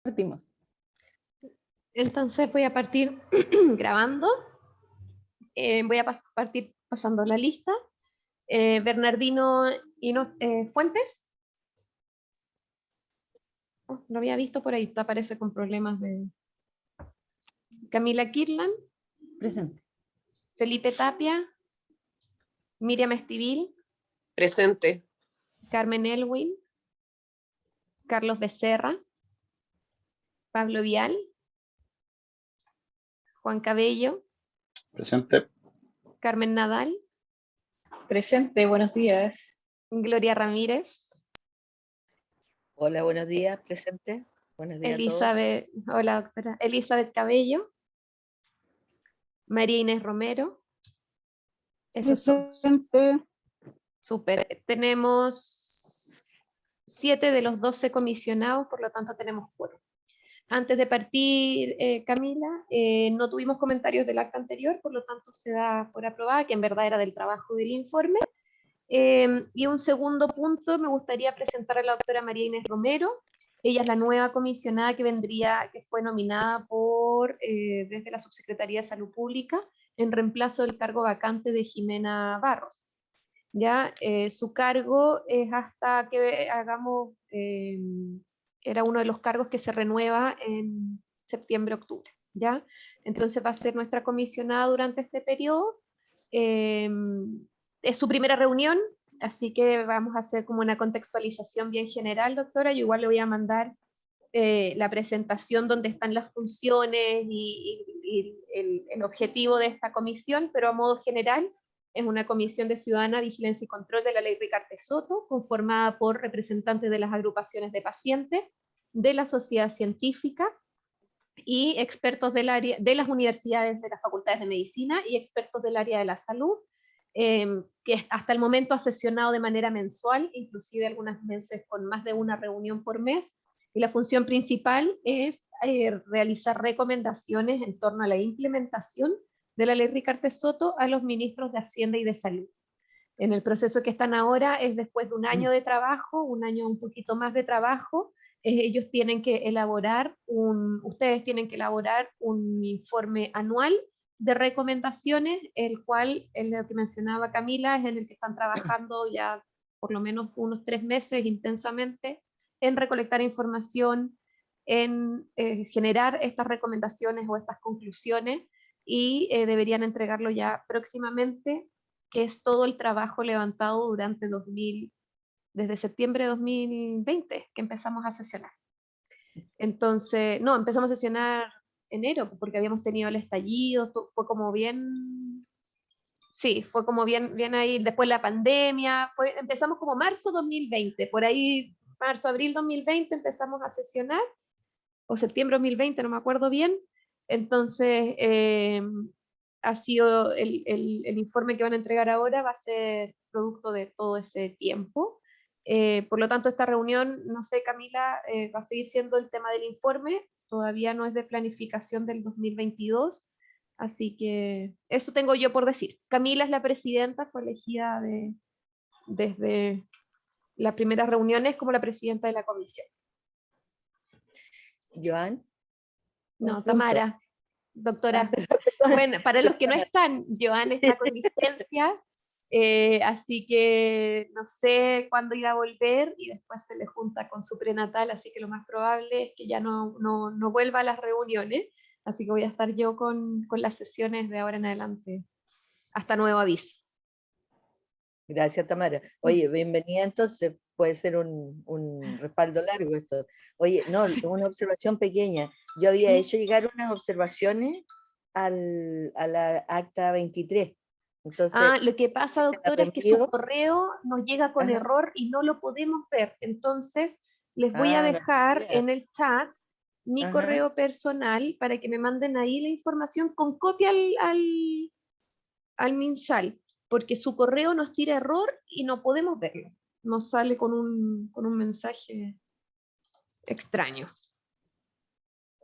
Partimos. Entonces voy a partir grabando. Voy a partir pasando la lista. Bernardino Fuentes. Oh, lo había visto por ahí, aparece con problemas de... Camila Kirlan. Presente. Felipe Tapia. Miriam Estivil. Presente. Carmen Elwin. Carlos Becerra. Pablo Vial. Juan Cabello. Presente. Carmen Nadal. Presente, buenos días. Gloria Ramírez. Hola, buenos días, presente. Buenos días Elizabeth, a todos. hola doctora. Elizabeth Cabello. María Inés Romero. Esos son. Súper. Tenemos 7 de los 12 comisionados, por lo tanto tenemos 4. Antes de partir, Camila, no tuvimos comentarios del acta anterior, por lo tanto se da por aprobada, que en verdad era del trabajo del informe. Y un segundo punto, me gustaría presentar a la doctora María Inés Romero. Ella es la nueva comisionada que fue nominada desde la Subsecretaría de Salud Pública en reemplazo del cargo vacante de Jimena Barros. ¿Ya? Su cargo es hasta que hagamos, era uno de los cargos que se renueva en septiembre-octubre. ¿Ya? Entonces va a ser nuestra comisionada durante este periodo. Es su primera reunión, así que vamos a hacer como una contextualización bien general, doctora. Yo igual le voy a mandar la presentación donde están las funciones y el objetivo de esta comisión, pero a modo general es una comisión de ciudadana, vigilancia y control de la ley Ricardo Soto, conformada por representantes de las agrupaciones de pacientes, de la sociedad científica y expertos del área, de las universidades, de las facultades de medicina y expertos del área de la salud, que hasta el momento ha sesionado de manera mensual, inclusive algunas veces con más de una reunión por mes, y la función principal es realizar recomendaciones en torno a la implementación de la ley Ricardo Soto a los ministros de Hacienda y de Salud. En el proceso que están ahora es después de un año de trabajo, un año un poquito más de trabajo, ustedes tienen que elaborar un informe anual de recomendaciones, el cual, lo que mencionaba Camila, es en el que están trabajando ya por lo menos unos 3 meses intensamente en recolectar información, en generar estas recomendaciones o estas conclusiones, y deberían entregarlo ya próximamente, que es todo el trabajo levantado durante desde septiembre de 2020, que empezamos a sesionar. Entonces, no, empezamos a sesionar enero, porque habíamos tenido el estallido, fue como bien, sí, fue como bien ahí, después la pandemia, empezamos como marzo 2020, por ahí, marzo, abril 2020 empezamos a sesionar, o septiembre 2020, no me acuerdo bien. Entonces, ha sido el informe que van a entregar ahora, va a ser producto de todo ese tiempo. Por lo tanto, esta reunión, no sé, Camila, va a seguir siendo el tema del informe, todavía no es de planificación del 2022, así que eso tengo yo por decir. Camila es la presidenta, fue elegida desde las primeras reuniones como la presidenta de la comisión. Joan. No, Tamara, doctora. Bueno, para los que no están, Joan está con licencia, así que no sé cuándo irá a volver, y después se le junta con su prenatal, así que lo más probable es que ya no vuelva a las reuniones, así que voy a estar yo con las sesiones de ahora en adelante, hasta nuevo aviso. Gracias, Tamara. Oye, bienvenida entonces, puede ser un respaldo largo esto. Oye, no, una observación pequeña. Yo había hecho llegar unas observaciones a la acta 23. Entonces, lo que pasa, doctora, es que su correo nos llega con error y no lo podemos ver. Entonces, les voy a dejar en el chat mi correo personal para que me manden ahí la información con copia al MinSal, porque su correo nos tira error y no podemos verlo. Nos sale con un mensaje extraño.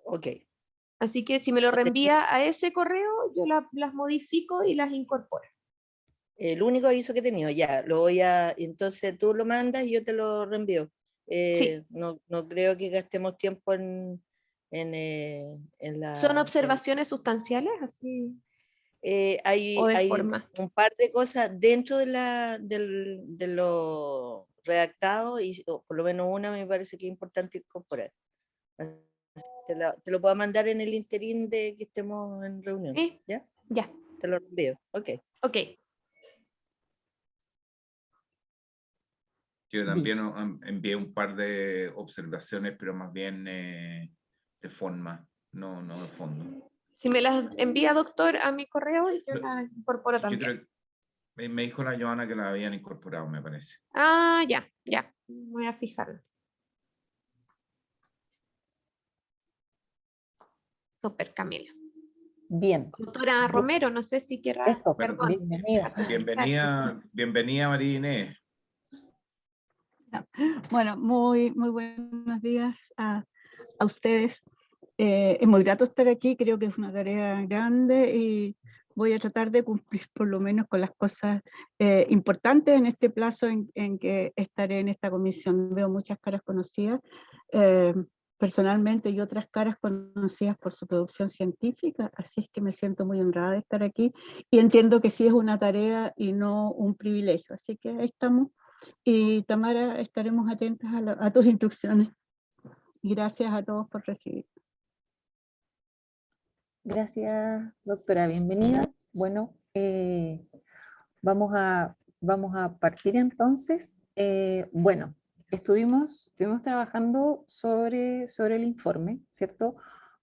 Ok. Así que si me lo reenvía a ese correo, yo las modifico y las incorporo. El único aviso que he tenido, ya, lo voy a, entonces tú lo mandas y yo te lo reenvío. Sí. No creo que gastemos tiempo en en ¿Son la... observaciones sustanciales así o de hay forma? un par de cosas dentro de, de lo redactado y o por lo menos una me parece que es importante incorporar. Te lo puedo mandar en el interín de que estemos en reunión, Sí, ¿ya? ya, Te lo envío, ok. ok. Yo Bien. también envié un par de observaciones, pero más bien de forma, no de fondo. Si me las envía, doctor, a mi correo, yo las incorporo Yo también. creo que me dijo la Joana que la habían incorporado, me parece. Ah, ya, ya. Voy a fijarlo. Súper, Camila. Bien, Doctora Romero, no sé si quiera, eso, Bueno, perdón. bienvenida. Bienvenida María Inés. Bueno, muy buenos días a ustedes. Es muy grato estar aquí, creo que es una tarea grande y voy a tratar de cumplir por lo menos con las cosas importantes en este plazo en que estaré en esta comisión. Veo muchas caras conocidas personalmente y otras caras conocidas por su producción científica, así es que me siento muy honrada de estar aquí y entiendo que sí es una tarea y no un privilegio, así que ahí estamos. Y Tamara, estaremos atentas a tus instrucciones. Y gracias a todos por recibir. Gracias, doctora, bienvenida. Bueno, vamos a partir entonces. Bueno, estuvimos trabajando sobre el informe, ¿cierto?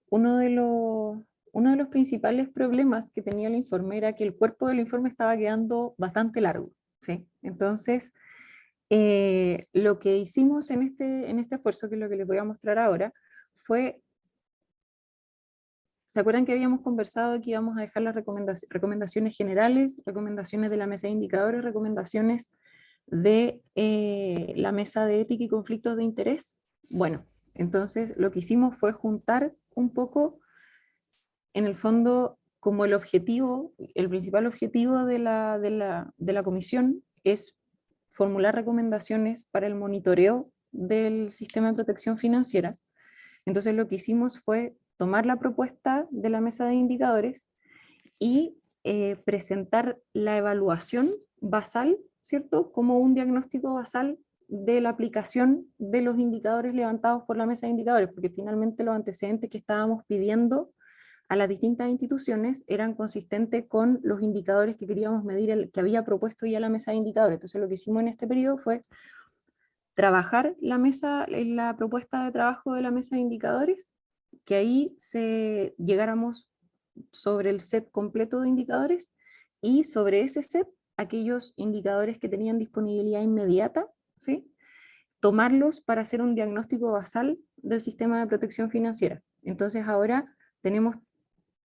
Uno de los principales problemas que tenía el informe era que el cuerpo del informe estaba quedando bastante largo, ¿sí? Entonces, lo que hicimos en este esfuerzo, que es lo que les voy a mostrar ahora, fue, ¿se acuerdan que habíamos conversado que íbamos a dejar las recomendaciones generales, recomendaciones de la mesa de indicadores, recomendaciones de la mesa de ética y conflictos de interés? Bueno, entonces lo que hicimos fue juntar un poco, en el fondo, como el objetivo, el principal objetivo de la comisión es formular recomendaciones para el monitoreo del sistema de protección financiera. Entonces lo que hicimos fue tomar la propuesta de la mesa de indicadores y presentar la evaluación basal, ¿cierto? Como un diagnóstico basal de la aplicación de los indicadores levantados por la mesa de indicadores, porque finalmente los antecedentes que estábamos pidiendo a las distintas instituciones eran consistentes con los indicadores que queríamos medir, que había propuesto ya la mesa de indicadores. Entonces lo que hicimos en este periodo fue trabajar la propuesta de trabajo de la mesa de indicadores, que ahí llegáramos sobre el set completo de indicadores y sobre ese set aquellos indicadores que tenían disponibilidad inmediata, ¿sí? Tomarlos para hacer un diagnóstico basal del sistema de protección financiera. Entonces ahora tenemos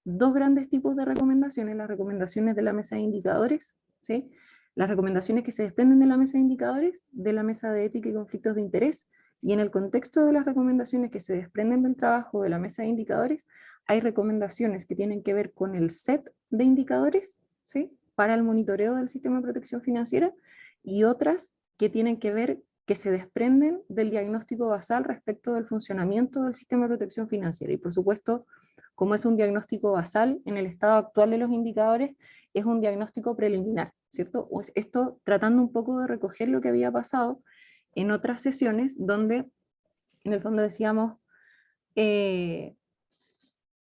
dos grandes tipos de recomendaciones: las recomendaciones de la mesa de indicadores, ¿sí? Las recomendaciones que se desprenden de la mesa de indicadores, de la mesa de ética y conflictos de interés, y en el contexto de las recomendaciones que se desprenden del trabajo de la mesa de indicadores, hay recomendaciones que tienen que ver con el set de indicadores, ¿sí? Para el monitoreo del sistema de protección financiera, y otras que tienen que ver, que se desprenden del diagnóstico basal respecto del funcionamiento del sistema de protección financiera. Y por supuesto, como es un diagnóstico basal, en el estado actual de los indicadores, es un diagnóstico preliminar, ¿cierto? Esto tratando un poco de recoger lo que había pasado en otras sesiones, donde en el fondo decíamos,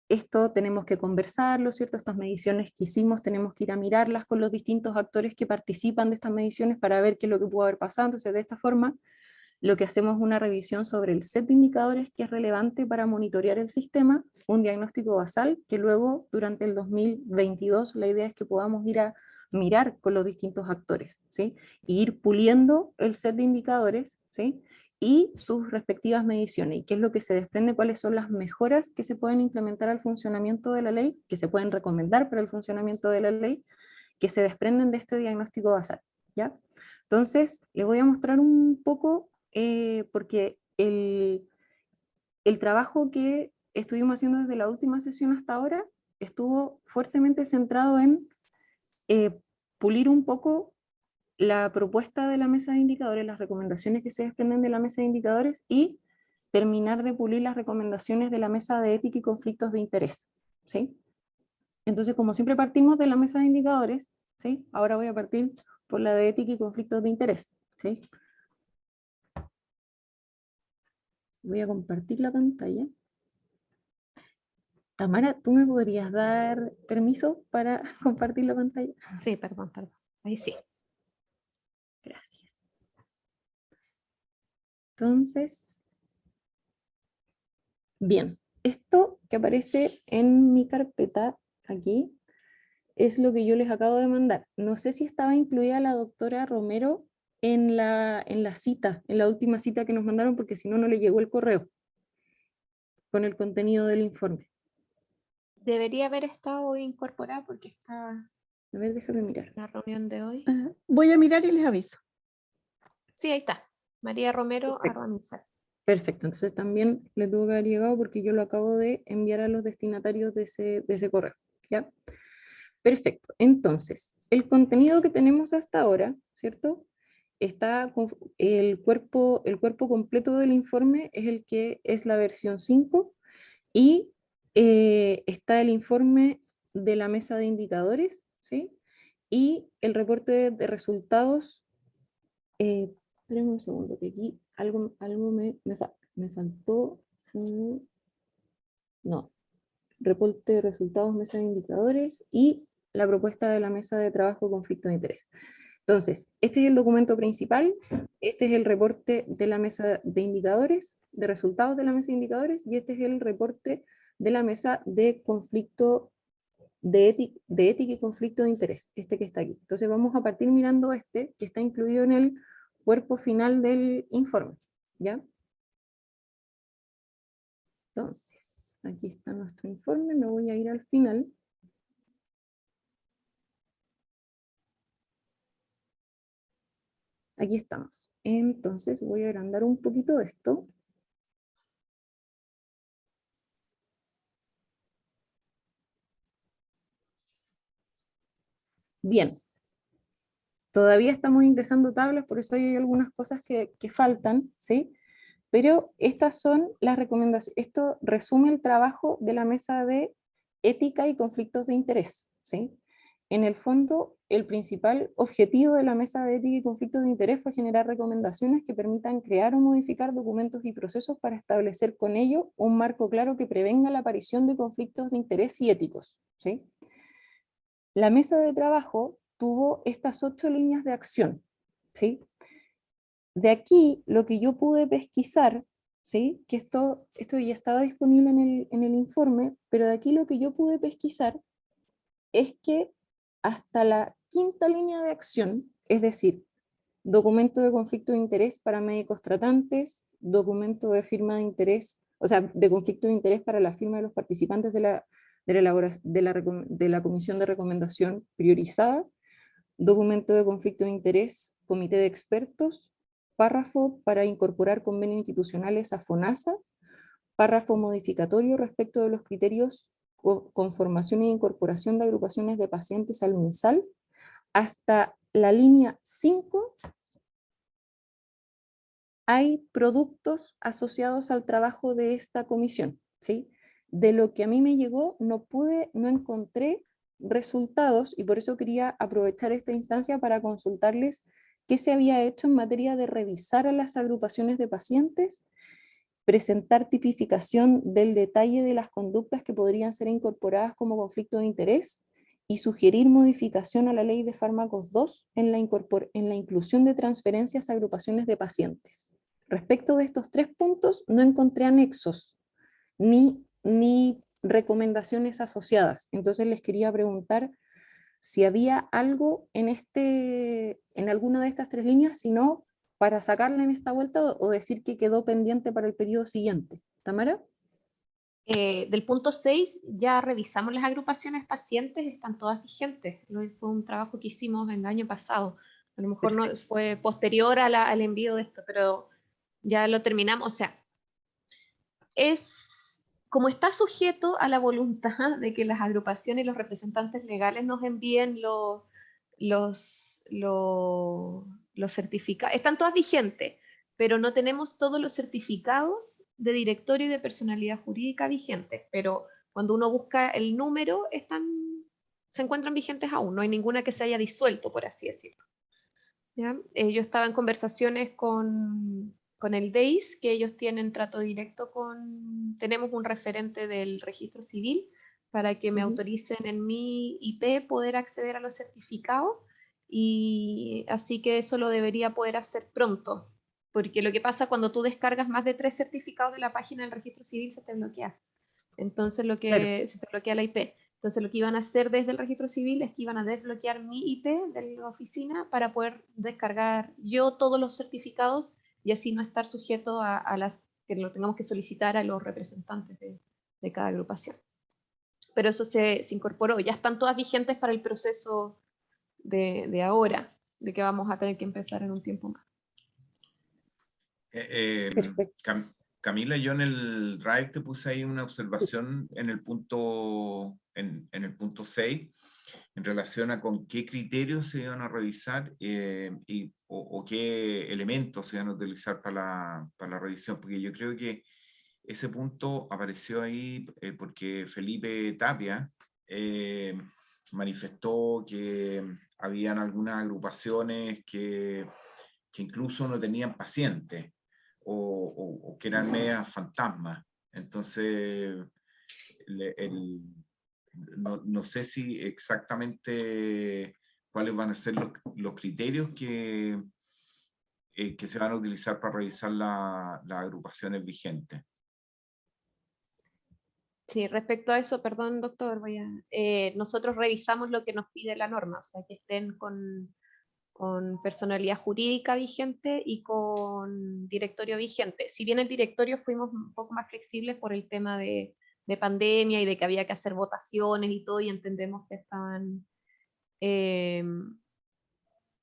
esto tenemos que conversarlo, ¿cierto? Estas mediciones que hicimos tenemos que ir a mirarlas con los distintos actores que participan de estas mediciones para ver qué es lo que pudo haber pasado. Entonces, de esta forma, lo que hacemos es una revisión sobre el set de indicadores que es relevante para monitorear el sistema, un diagnóstico basal que luego durante el 2022 la idea es que podamos ir a mirar con los distintos actores, ¿sí? Y ir puliendo el set de indicadores, ¿sí? Y sus respectivas mediciones, y qué es lo que se desprende, cuáles son las mejoras que se pueden implementar al funcionamiento de la ley, que se pueden recomendar para el funcionamiento de la ley, que se desprenden de este diagnóstico basal, ¿ya? Entonces, les voy a mostrar un poco, porque el trabajo que estuvimos haciendo desde la última sesión hasta ahora estuvo fuertemente centrado en pulir un poco la propuesta de la mesa de indicadores, las recomendaciones que se desprenden de la mesa de indicadores, y terminar de pulir las recomendaciones de la mesa de ética y conflictos de interés, ¿sí? Entonces, como siempre partimos de la mesa de indicadores, ¿sí? Ahora voy a partir por la de ética y conflictos de interés, ¿sí? Voy a compartir la pantalla. Tamara, ¿tú me podrías dar permiso para compartir la pantalla? Sí, perdón. Ahí sí. Gracias. Entonces, bien, esto que aparece en mi carpeta aquí es lo que yo les acabo de mandar. No sé si estaba incluida la doctora Romero en la cita, en la última cita que nos mandaron, porque si no, no le llegó el correo con el contenido del informe. Debería haber estado incorporada porque está A ver, déjame mirar. en la reunión de hoy. Voy a mirar y les aviso. Sí, ahí está. María Romero, Perfecto. Perfecto, entonces también le tuvo que haber llegado porque yo lo acabo de enviar a los destinatarios de ese correo, ¿ya? Perfecto, entonces, el contenido que tenemos hasta ahora, ¿cierto? Está el cuerpo completo del informe es el que es la versión 5 y está el informe de la mesa de indicadores, ¿sí? Y el reporte de resultados. Espérenme un segundo, que aquí algo me faltó. No, reporte de resultados, mesa de indicadores y la propuesta de la mesa de trabajo conflicto de interés. Entonces, este es el documento principal, este es el reporte de la mesa de indicadores, de resultados de la mesa de indicadores, y este es el reporte de la mesa de conflicto de ética y conflicto de interés, este que está aquí. Entonces vamos a partir mirando este, que está incluido en el cuerpo final del informe, ¿ya? Entonces, aquí está nuestro informe, me voy a ir al final. Aquí estamos. Entonces voy a agrandar un poquito esto. Bien. Todavía estamos ingresando tablas, por eso hay algunas cosas que faltan, ¿sí? Pero estas son las recomendaciones. Esto resume el trabajo de la mesa de ética y conflictos de interés, ¿sí? En el fondo, el principal objetivo de la mesa de ética y conflictos de interés fue generar recomendaciones que permitan crear o modificar documentos y procesos para establecer con ello un marco claro que prevenga la aparición de conflictos de interés y éticos, ¿sí? La mesa de trabajo tuvo estas 8 líneas de acción, ¿sí? De aquí, lo que yo pude pesquisar, ¿sí? Que esto ya estaba disponible en el informe, pero de aquí lo que yo pude pesquisar es que hasta la 5ª línea de acción, es decir, documento de conflicto de interés para médicos tratantes, documento de firma de interés, o sea, de conflicto de interés para la firma de los participantes de la comisión de recomendación priorizada, documento de conflicto de interés, comité de expertos, párrafo para incorporar convenios institucionales a FONASA, párrafo modificatorio respecto de los criterios conformación e incorporación de agrupaciones de pacientes al MinSal, hasta la línea 5 hay productos asociados al trabajo de esta comisión, ¿sí? De lo que a mí me llegó, no encontré resultados, y por eso quería aprovechar esta instancia para consultarles qué se había hecho en materia de revisar a las agrupaciones de pacientes, presentar tipificación del detalle de las conductas que podrían ser incorporadas como conflicto de interés, y sugerir modificación a la ley de fármacos 2 en la inclusión de transferencias a agrupaciones de pacientes. Respecto de estos 3 puntos, no encontré anexos ni recomendaciones asociadas. Entonces les quería preguntar si había algo en alguna de estas 3 líneas, si no, para sacarla en esta vuelta o decir que quedó pendiente para el periodo siguiente. ¿Tamara? Del punto 6 ya revisamos las agrupaciones pacientes, están todas vigentes. Fue un trabajo que hicimos el año pasado. A lo mejor no fue posterior al envío de esto, pero ya lo terminamos. O sea, como está sujeto a la voluntad de que las agrupaciones y los representantes legales nos envíen los certificados, están todas vigentes. pero no tenemos todos los certificados de directorio y de personalidad jurídica vigentes, pero cuando uno busca el número, se encuentran vigentes aún, no hay ninguna que se haya disuelto, por así decirlo. ¿Ya? Yo estaba en conversaciones con el DEIS, que ellos tienen trato directo tenemos un referente del registro civil para que me autoricen en mi IP poder acceder a los certificados, y así que eso lo debería poder hacer pronto, porque lo que pasa cuando tú descargas más de 3 certificados de la página del registro civil se te bloquea. Entonces se te bloquea la IP. Entonces lo que iban a hacer desde el registro civil es que iban a desbloquear mi IP de la oficina para poder descargar yo todos los certificados y así no estar sujeto a las que lo tengamos que solicitar a los representantes de cada agrupación. Pero eso se incorporó, ya están todas vigentes para el proceso de ahora, de que vamos a tener que empezar en un tiempo más. Perfecto. Camila, yo en el Drive te puse ahí una observación en el punto, en el punto 6, en relación a con qué criterios se iban a revisar o qué elementos se iban a utilizar para la revisión, porque yo creo que ese punto apareció ahí porque Felipe Tapia manifestó que habían algunas agrupaciones que incluso no tenían pacientes o que eran medias fantasmas. Entonces, no sé si exactamente cuáles van a ser los criterios que se van a utilizar para revisar las agrupaciones vigentes. Sí, respecto a eso, perdón, doctor, nosotros revisamos lo que nos pide la norma, o sea, que estén con personalidad jurídica vigente y con directorio vigente. Si bien el directorio fuimos un poco más flexibles por el tema de pandemia y de que había que hacer votaciones y todo, y entendemos que estaban,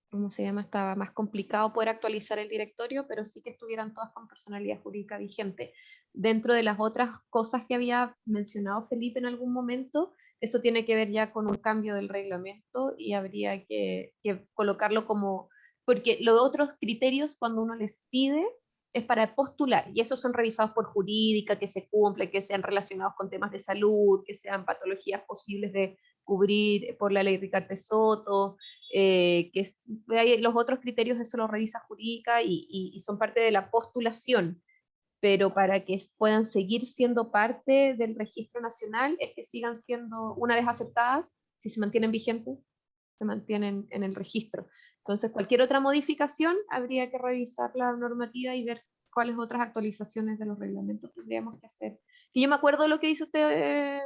¿cómo se llama? Estaba más complicado poder actualizar el directorio, pero sí que estuvieran todas con personalidad jurídica vigente. Dentro de las otras cosas que había mencionado Felipe en algún momento, eso tiene que ver ya con un cambio del reglamento y habría que colocarlo como, porque los otros criterios cuando uno les pide es para postular, y esos son revisados por jurídica, que se cumple, que sean relacionados con temas de salud, que sean patologías posibles de cubrir por la ley Ricardo Soto, los otros criterios eso lo revisa jurídica y son parte de la postulación, pero para que puedan seguir siendo parte del registro nacional es que sigan siendo, una vez aceptadas, si se mantienen vigentes, se mantienen en el registro. Entonces, cualquier otra modificación habría que revisar la normativa y ver cuáles otras actualizaciones de los reglamentos tendríamos que hacer. Y yo me acuerdo lo que dice usted,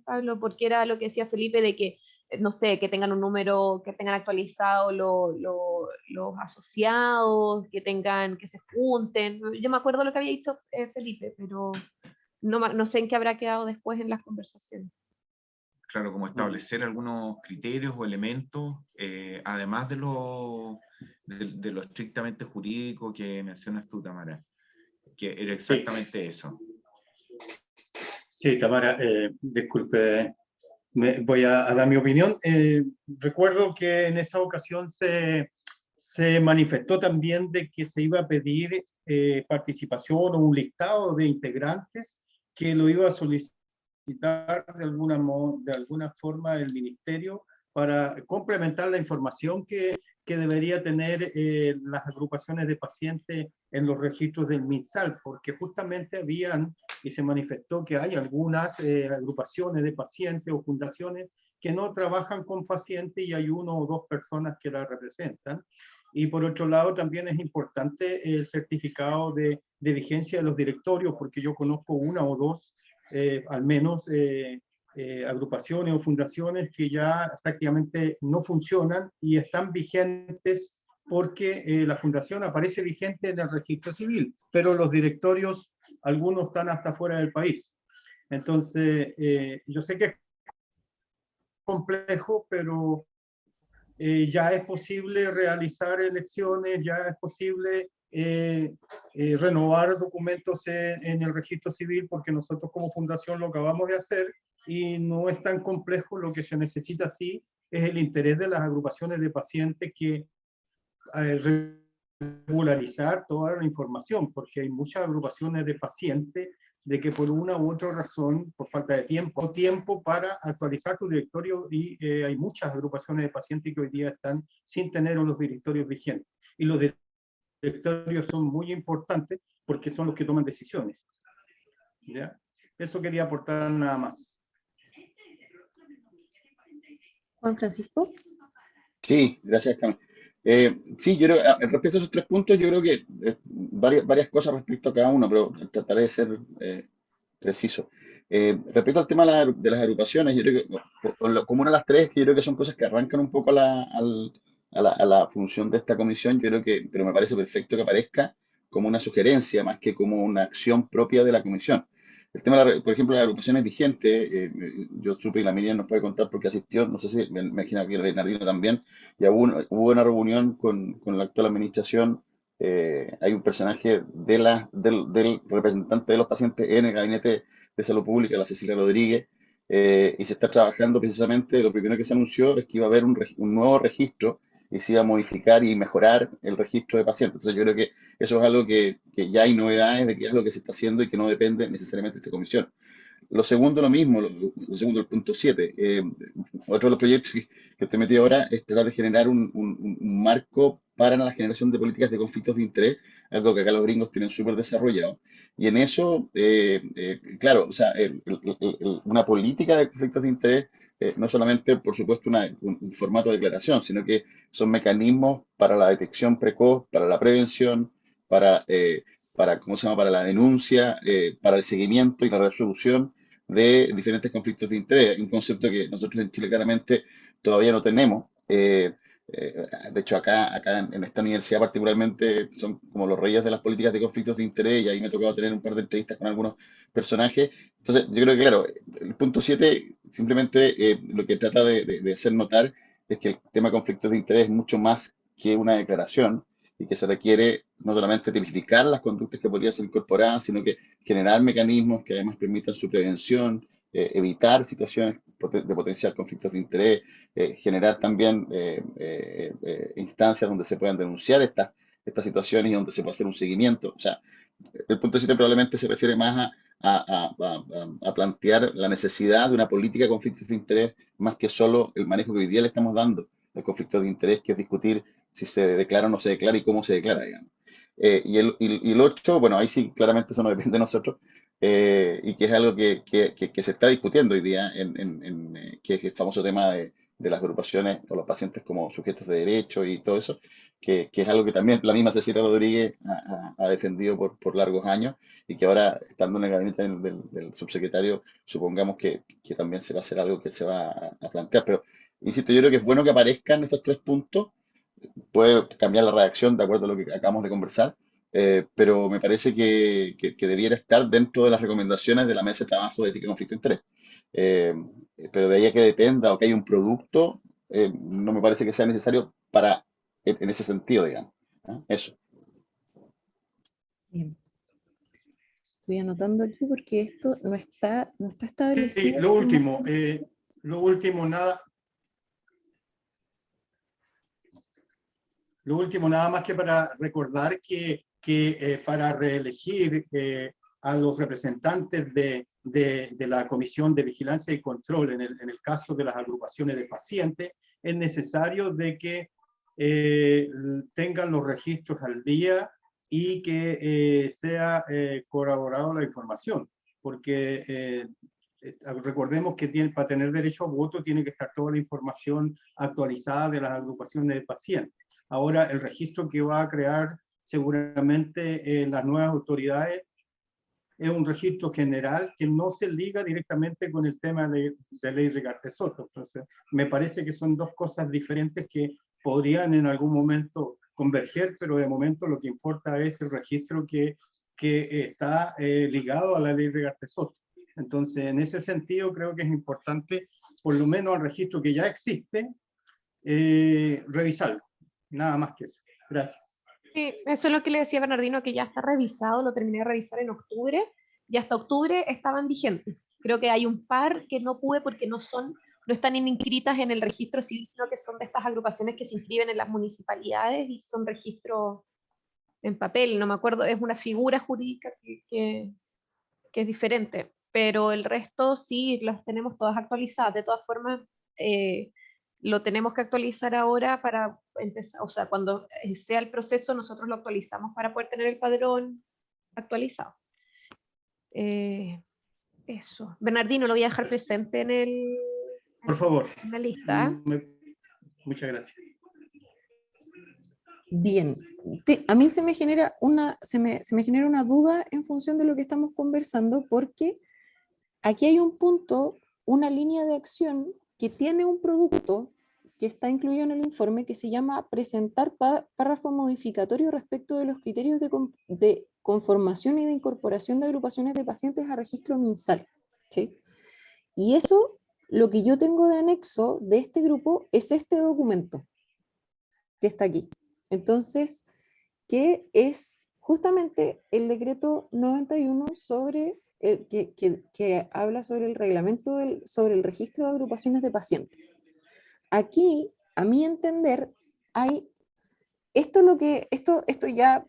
Pablo, porque era lo que decía Felipe de que, no sé, que tengan un número, que tengan actualizado los asociados, que se junten. Yo me acuerdo lo que había dicho Felipe, pero no sé en qué habrá quedado después en las conversaciones. Claro, como establecer algunos criterios o elementos, además de lo estrictamente jurídico que mencionas tú, Tamara, que era exactamente eso. Sí, Tamara, disculpe, voy a dar mi opinión. Recuerdo que en esa ocasión se manifestó también de que se iba a pedir participación o un listado de integrantes que lo iba a solicitar de alguna forma el ministerio para complementar la información que debería tener las agrupaciones de pacientes en los registros del MinSal, porque justamente habían y se manifestó que hay algunas agrupaciones de pacientes o fundaciones que no trabajan con pacientes y hay 1 o 2 personas que la representan. Y por otro lado, también es importante el certificado de vigencia de los directorios, porque yo conozco 1 o 2, al menos, agrupaciones o fundaciones que ya prácticamente no funcionan y están vigentes porque la fundación aparece vigente en el registro civil, pero los directorios, algunos están hasta fuera del país. Entonces, yo sé que es complejo, pero ya es posible realizar elecciones, ya es posible renovar documentos en el registro civil, porque nosotros como fundación lo acabamos de hacer y no es tan complejo. Lo que se necesita sí es el interés de las agrupaciones de pacientes que regularizar toda la información, porque hay muchas agrupaciones de pacientes de que por una u otra razón, por falta de tiempo para actualizar su directorio, y hay muchas agrupaciones de pacientes que hoy día están sin tener los directorios vigentes. Y los directorios son muy importantes porque son los que toman decisiones. ¿Ya? Eso quería aportar nada más. Juan Francisco. Sí, gracias, Carmen. Sí, yo creo, respecto a esos 3 puntos, yo creo que varias cosas respecto a cada uno, pero trataré de ser preciso. Respecto al tema de las agrupaciones, yo creo que como una de las 3, que yo creo que son cosas que arrancan un poco a la función de esta comisión, yo creo que, pero me parece perfecto que aparezca como una sugerencia más que como una acción propia de la comisión. El tema, por ejemplo, de las agrupaciones vigentes, yo supe y la Miriam nos puede contar porque asistió, no sé si me imagino que el Bernardino también, y hubo una reunión con la actual administración. Hay un personaje del representante de los pacientes en el gabinete de salud pública, la Cecilia Rodríguez, y se está trabajando precisamente, lo primero que se anunció es que iba a haber un nuevo registro y se iba a modificar y mejorar el registro de pacientes. Entonces yo creo que eso es algo que ya hay novedades de que es lo que se está haciendo y que no depende necesariamente de esta comisión. Lo segundo, lo mismo, lo segundo, el punto 7. Otro de los proyectos que estoy metido ahora es tratar de generar un marco para la generación de políticas de conflictos de interés, algo que acá los gringos tienen súper desarrollado. Y en eso, claro, o sea, una política de conflictos de interés no solamente, por supuesto, un formato de declaración, sino que son mecanismos para la detección precoz, para la prevención, ¿cómo se llama? Para la denuncia, para el seguimiento y la resolución de diferentes conflictos de interés, un concepto que nosotros en Chile claramente todavía no tenemos. De hecho, acá en esta universidad particularmente son como los reyes de las políticas de conflictos de interés, y ahí me ha tocado tener un par de entrevistas con algunos personajes. Entonces, yo creo que, claro, el punto 7 simplemente lo que trata de hacer notar es que el tema de conflictos de interés es mucho más que una declaración, y que se requiere no solamente tipificar las conductas que podrían ser incorporadas, sino que generar mecanismos que además permitan su prevención, evitar situaciones de potencial conflictos de interés, generar también instancias donde se puedan denunciar estas situaciones y donde se pueda hacer un seguimiento. O sea, el punto 7 probablemente se refiere más a plantear la necesidad de una política de conflictos de interés, más que solo el manejo que hoy día le estamos dando al conflicto de interés, que es discutir si se declara o no se declara y cómo se declara, digamos. Y el 8, bueno, ahí sí, claramente eso no depende de nosotros, y que es algo que se está discutiendo hoy día, que es el famoso tema de las agrupaciones o los pacientes como sujetos de derecho y todo eso, que es algo que también la misma Cecilia Rodríguez ha defendido por largos años, y que ahora, estando en el gabinete del subsecretario, supongamos que también se va a hacer algo que se va a plantear. Pero, insisto, yo creo que es bueno que aparezcan estos 3 puntos. Puede cambiar la reacción de acuerdo a lo que acabamos de conversar, pero me parece que debiera estar dentro de las recomendaciones de la mesa de trabajo de ética y conflicto de interés. Eh, pero de ahí a que dependa o que haya un producto, no me parece que sea necesario en ese sentido, digamos. ¿Ah? Eso. Bien. Estoy anotando aquí porque esto no está Sí, establecido. lo último, nada más que para recordar que para reelegir a los representantes de la Comisión de Vigilancia y Control en el caso de las agrupaciones de pacientes, es necesario de que tengan los registros al día y que sea corroborado la información, porque recordemos que para tener derecho a voto tiene que estar toda la información actualizada de las agrupaciones de pacientes. Ahora, el registro que va a crear seguramente las nuevas autoridades es un registro general que no se liga directamente con el tema de ley Rigarte Soto. Entonces, me parece que son 2 cosas diferentes que podrían en algún momento converger, pero de momento lo que importa es el registro que está ligado a la ley Rigarte Soto. Entonces, en ese sentido, creo que es importante, por lo menos el registro que ya existe, revisarlo. Nada más que eso. Gracias. Sí, eso es lo que le decía Bernardino, que ya está revisado, lo terminé de revisar en octubre, y hasta octubre estaban vigentes. Creo que hay un par que no pude porque no están inscritas en el registro civil, sino que son de estas agrupaciones que se inscriben en las municipalidades y son registros en papel, no me acuerdo, es una figura jurídica que es diferente, pero el resto sí las tenemos todas actualizadas. De todas formas, lo tenemos que actualizar ahora para empezar, o sea, cuando sea el proceso, nosotros lo actualizamos para poder tener el padrón actualizado. Eso. Bernardino, lo voy a dejar presente Por favor. en la lista. Muchas gracias. Bien, a mí se me genera una duda en función de lo que estamos conversando, porque aquí hay un punto, una línea de acción que tiene un producto que está incluido en el informe que se llama presentar párrafo modificatorio respecto de los criterios de conformación y de incorporación de agrupaciones de pacientes a registro MinSal, ¿sí? Y eso, lo que yo tengo de anexo de este grupo es este documento que está aquí. Entonces, que es justamente el decreto 91 sobre que habla sobre el reglamento sobre el registro de agrupaciones de pacientes. Aquí, a mi entender, hay esto ya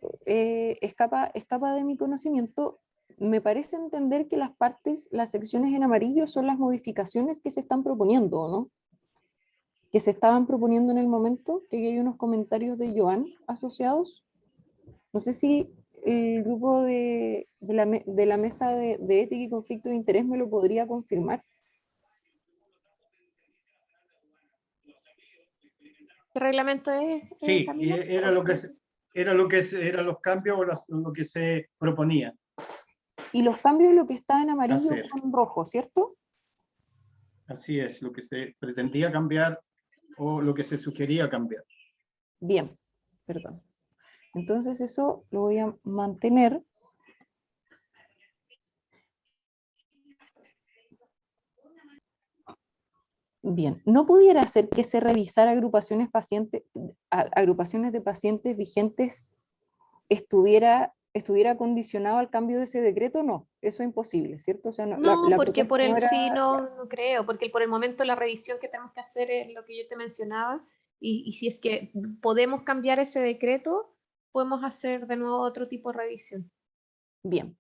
escapa de mi conocimiento. Me parece entender que las secciones en amarillo son las modificaciones que se están proponiendo, ¿o no? Que se estaban proponiendo en el momento, que hay unos comentarios de Joan asociados. No sé si el grupo de la mesa de ética y conflicto de interés me lo podría confirmar. ¿Qué reglamento es? Sí, Camila? eran los cambios o lo que se proponía. Y los cambios, lo que está en amarillo hacer. con rojo, ¿cierto? Así es, lo que se pretendía cambiar o lo que se sugería cambiar. Bien, perdón. Entonces eso lo voy a mantener. Bien, ¿no pudiera ser que se revisara agrupaciones de pacientes vigentes estuviera condicionado al cambio de ese decreto? No, eso es imposible, ¿cierto? O sea, No, porque por el, no era... sí, no creo, porque por el momento la revisión que tenemos que hacer es lo que yo te mencionaba, y si es que podemos cambiar ese decreto, podemos hacer de nuevo otro tipo de revisión. Bien,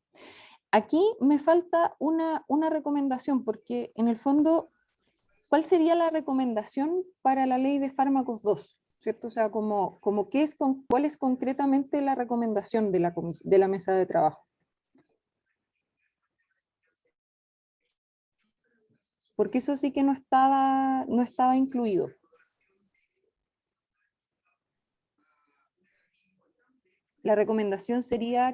aquí me falta una recomendación, porque en el fondo, ¿cuál sería la recomendación para la ley de fármacos 2? ¿Cierto? O sea, ¿cuál es concretamente la recomendación de la mesa de trabajo? Porque eso sí que no estaba incluido. La recomendación sería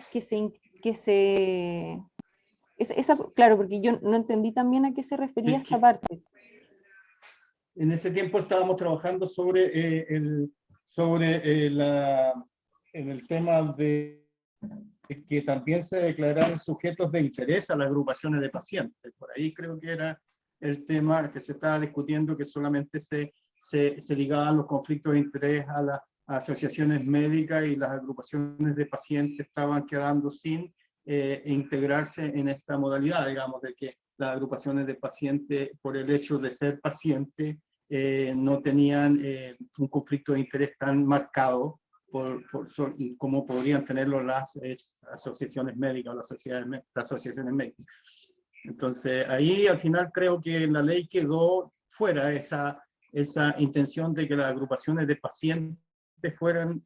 claro, porque yo no entendí también a qué se refería esta parte. En ese tiempo estábamos trabajando sobre en el tema de que también se declararan sujetos de interés a las agrupaciones de pacientes. Por ahí creo que era el tema que se estaba discutiendo, que solamente se ligaban los conflictos de interés a las asociaciones médicas, y las agrupaciones de pacientes estaban quedando sin integrarse en esta modalidad, digamos, de que las agrupaciones de pacientes, por el hecho de ser paciente, no tenían un conflicto de interés tan marcado como podrían tenerlo las asociaciones médicas o las asociaciones médicas. Entonces, ahí al final creo que en la ley quedó fuera esa intención de que las agrupaciones de pacientes fueran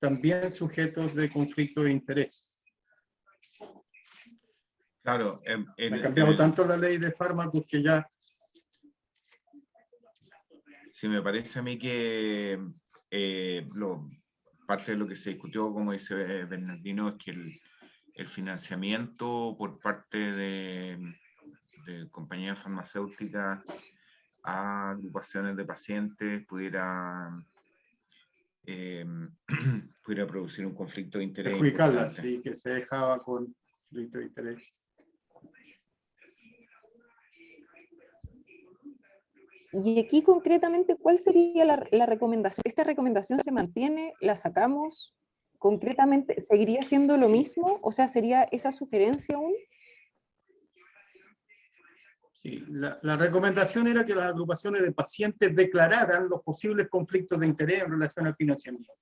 también sujetos de conflicto de interés. Claro. Ha cambiado tanto la ley de fármacos que ya... Sí, me parece a mí que parte de lo que se discutió, como dice Bernardino, es que el financiamiento por parte de compañías farmacéuticas a agrupaciones de pacientes pudiera producir un conflicto de interés Perjudicarlas, importante. sí, que se dejaba con conflicto de interés. Y aquí concretamente, ¿cuál sería la recomendación? ¿Esta recomendación se mantiene? ¿La sacamos? ¿Concretamente seguiría siendo lo mismo? O sea, ¿sería esa sugerencia aún? Sí, la recomendación era que las agrupaciones de pacientes declararan los posibles conflictos de interés en relación al financiamiento.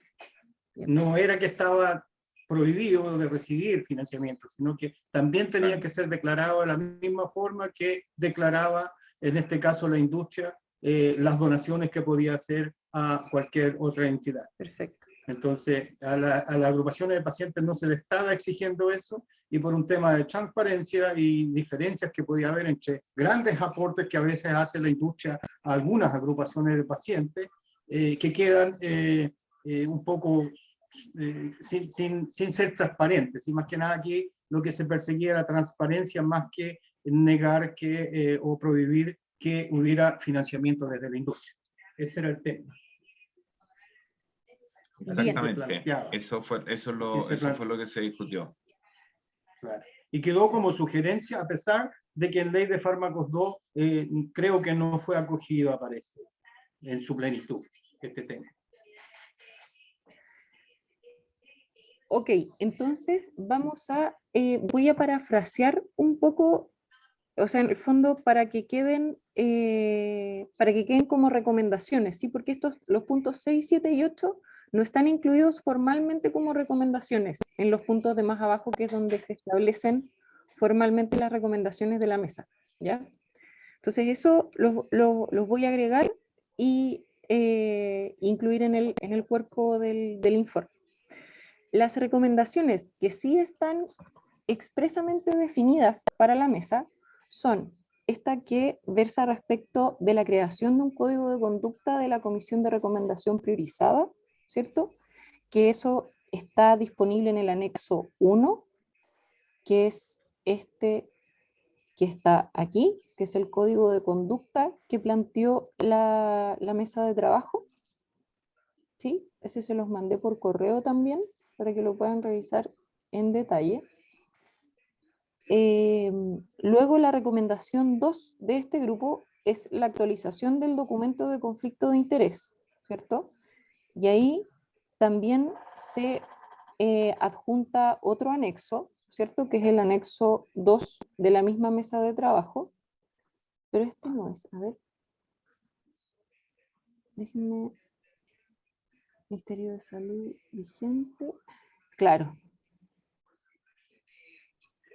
No era que estaba prohibido de recibir financiamiento, sino que también tenía que ser declarado de la misma forma que declaraba, en este caso, la industria, las donaciones que podía hacer a cualquier otra entidad. Perfecto. Entonces, a las agrupaciones de pacientes no se les estaba exigiendo eso, y por un tema de transparencia y diferencias que podía haber entre grandes aportes que a veces hace la industria a algunas agrupaciones de pacientes, que quedan un poco sin ser transparentes. Y más que nada aquí lo que se perseguía era transparencia más que negar que, o prohibir que hubiera financiamiento desde la industria. Ese era el tema. Exactamente, eso fue lo que se discutió. Claro. Y quedó como sugerencia, a pesar de que en Ley de Fármacos 2 creo que no fue acogido, aparece, en su plenitud, este tema. Ok, entonces vamos a, voy a parafrasear un poco, o sea, en el fondo para que queden como recomendaciones, ¿sí? Porque los puntos 6, 7 y 8 no están incluidos formalmente como recomendaciones en los puntos de más abajo, que es donde se establecen formalmente las recomendaciones de la mesa, ¿ya? Entonces eso los voy a agregar y incluir en el cuerpo del informe. Las recomendaciones que sí están expresamente definidas para la mesa son esta que versa respecto de la creación de un código de conducta de la Comisión de Recomendación Priorizada, ¿cierto? Que eso está disponible en el anexo 1, que es este que está aquí, que es el código de conducta que planteó la mesa de trabajo. ¿Sí? Ese se los mandé por correo también, para que lo puedan revisar en detalle. Luego la recomendación 2 de este grupo es la actualización del documento de conflicto de interés, ¿cierto? Y ahí también se adjunta otro anexo, ¿cierto? Que es el anexo 2 de la misma mesa de trabajo, pero este no es, a ver. Déjenme, Ministerio de Salud vigente, claro.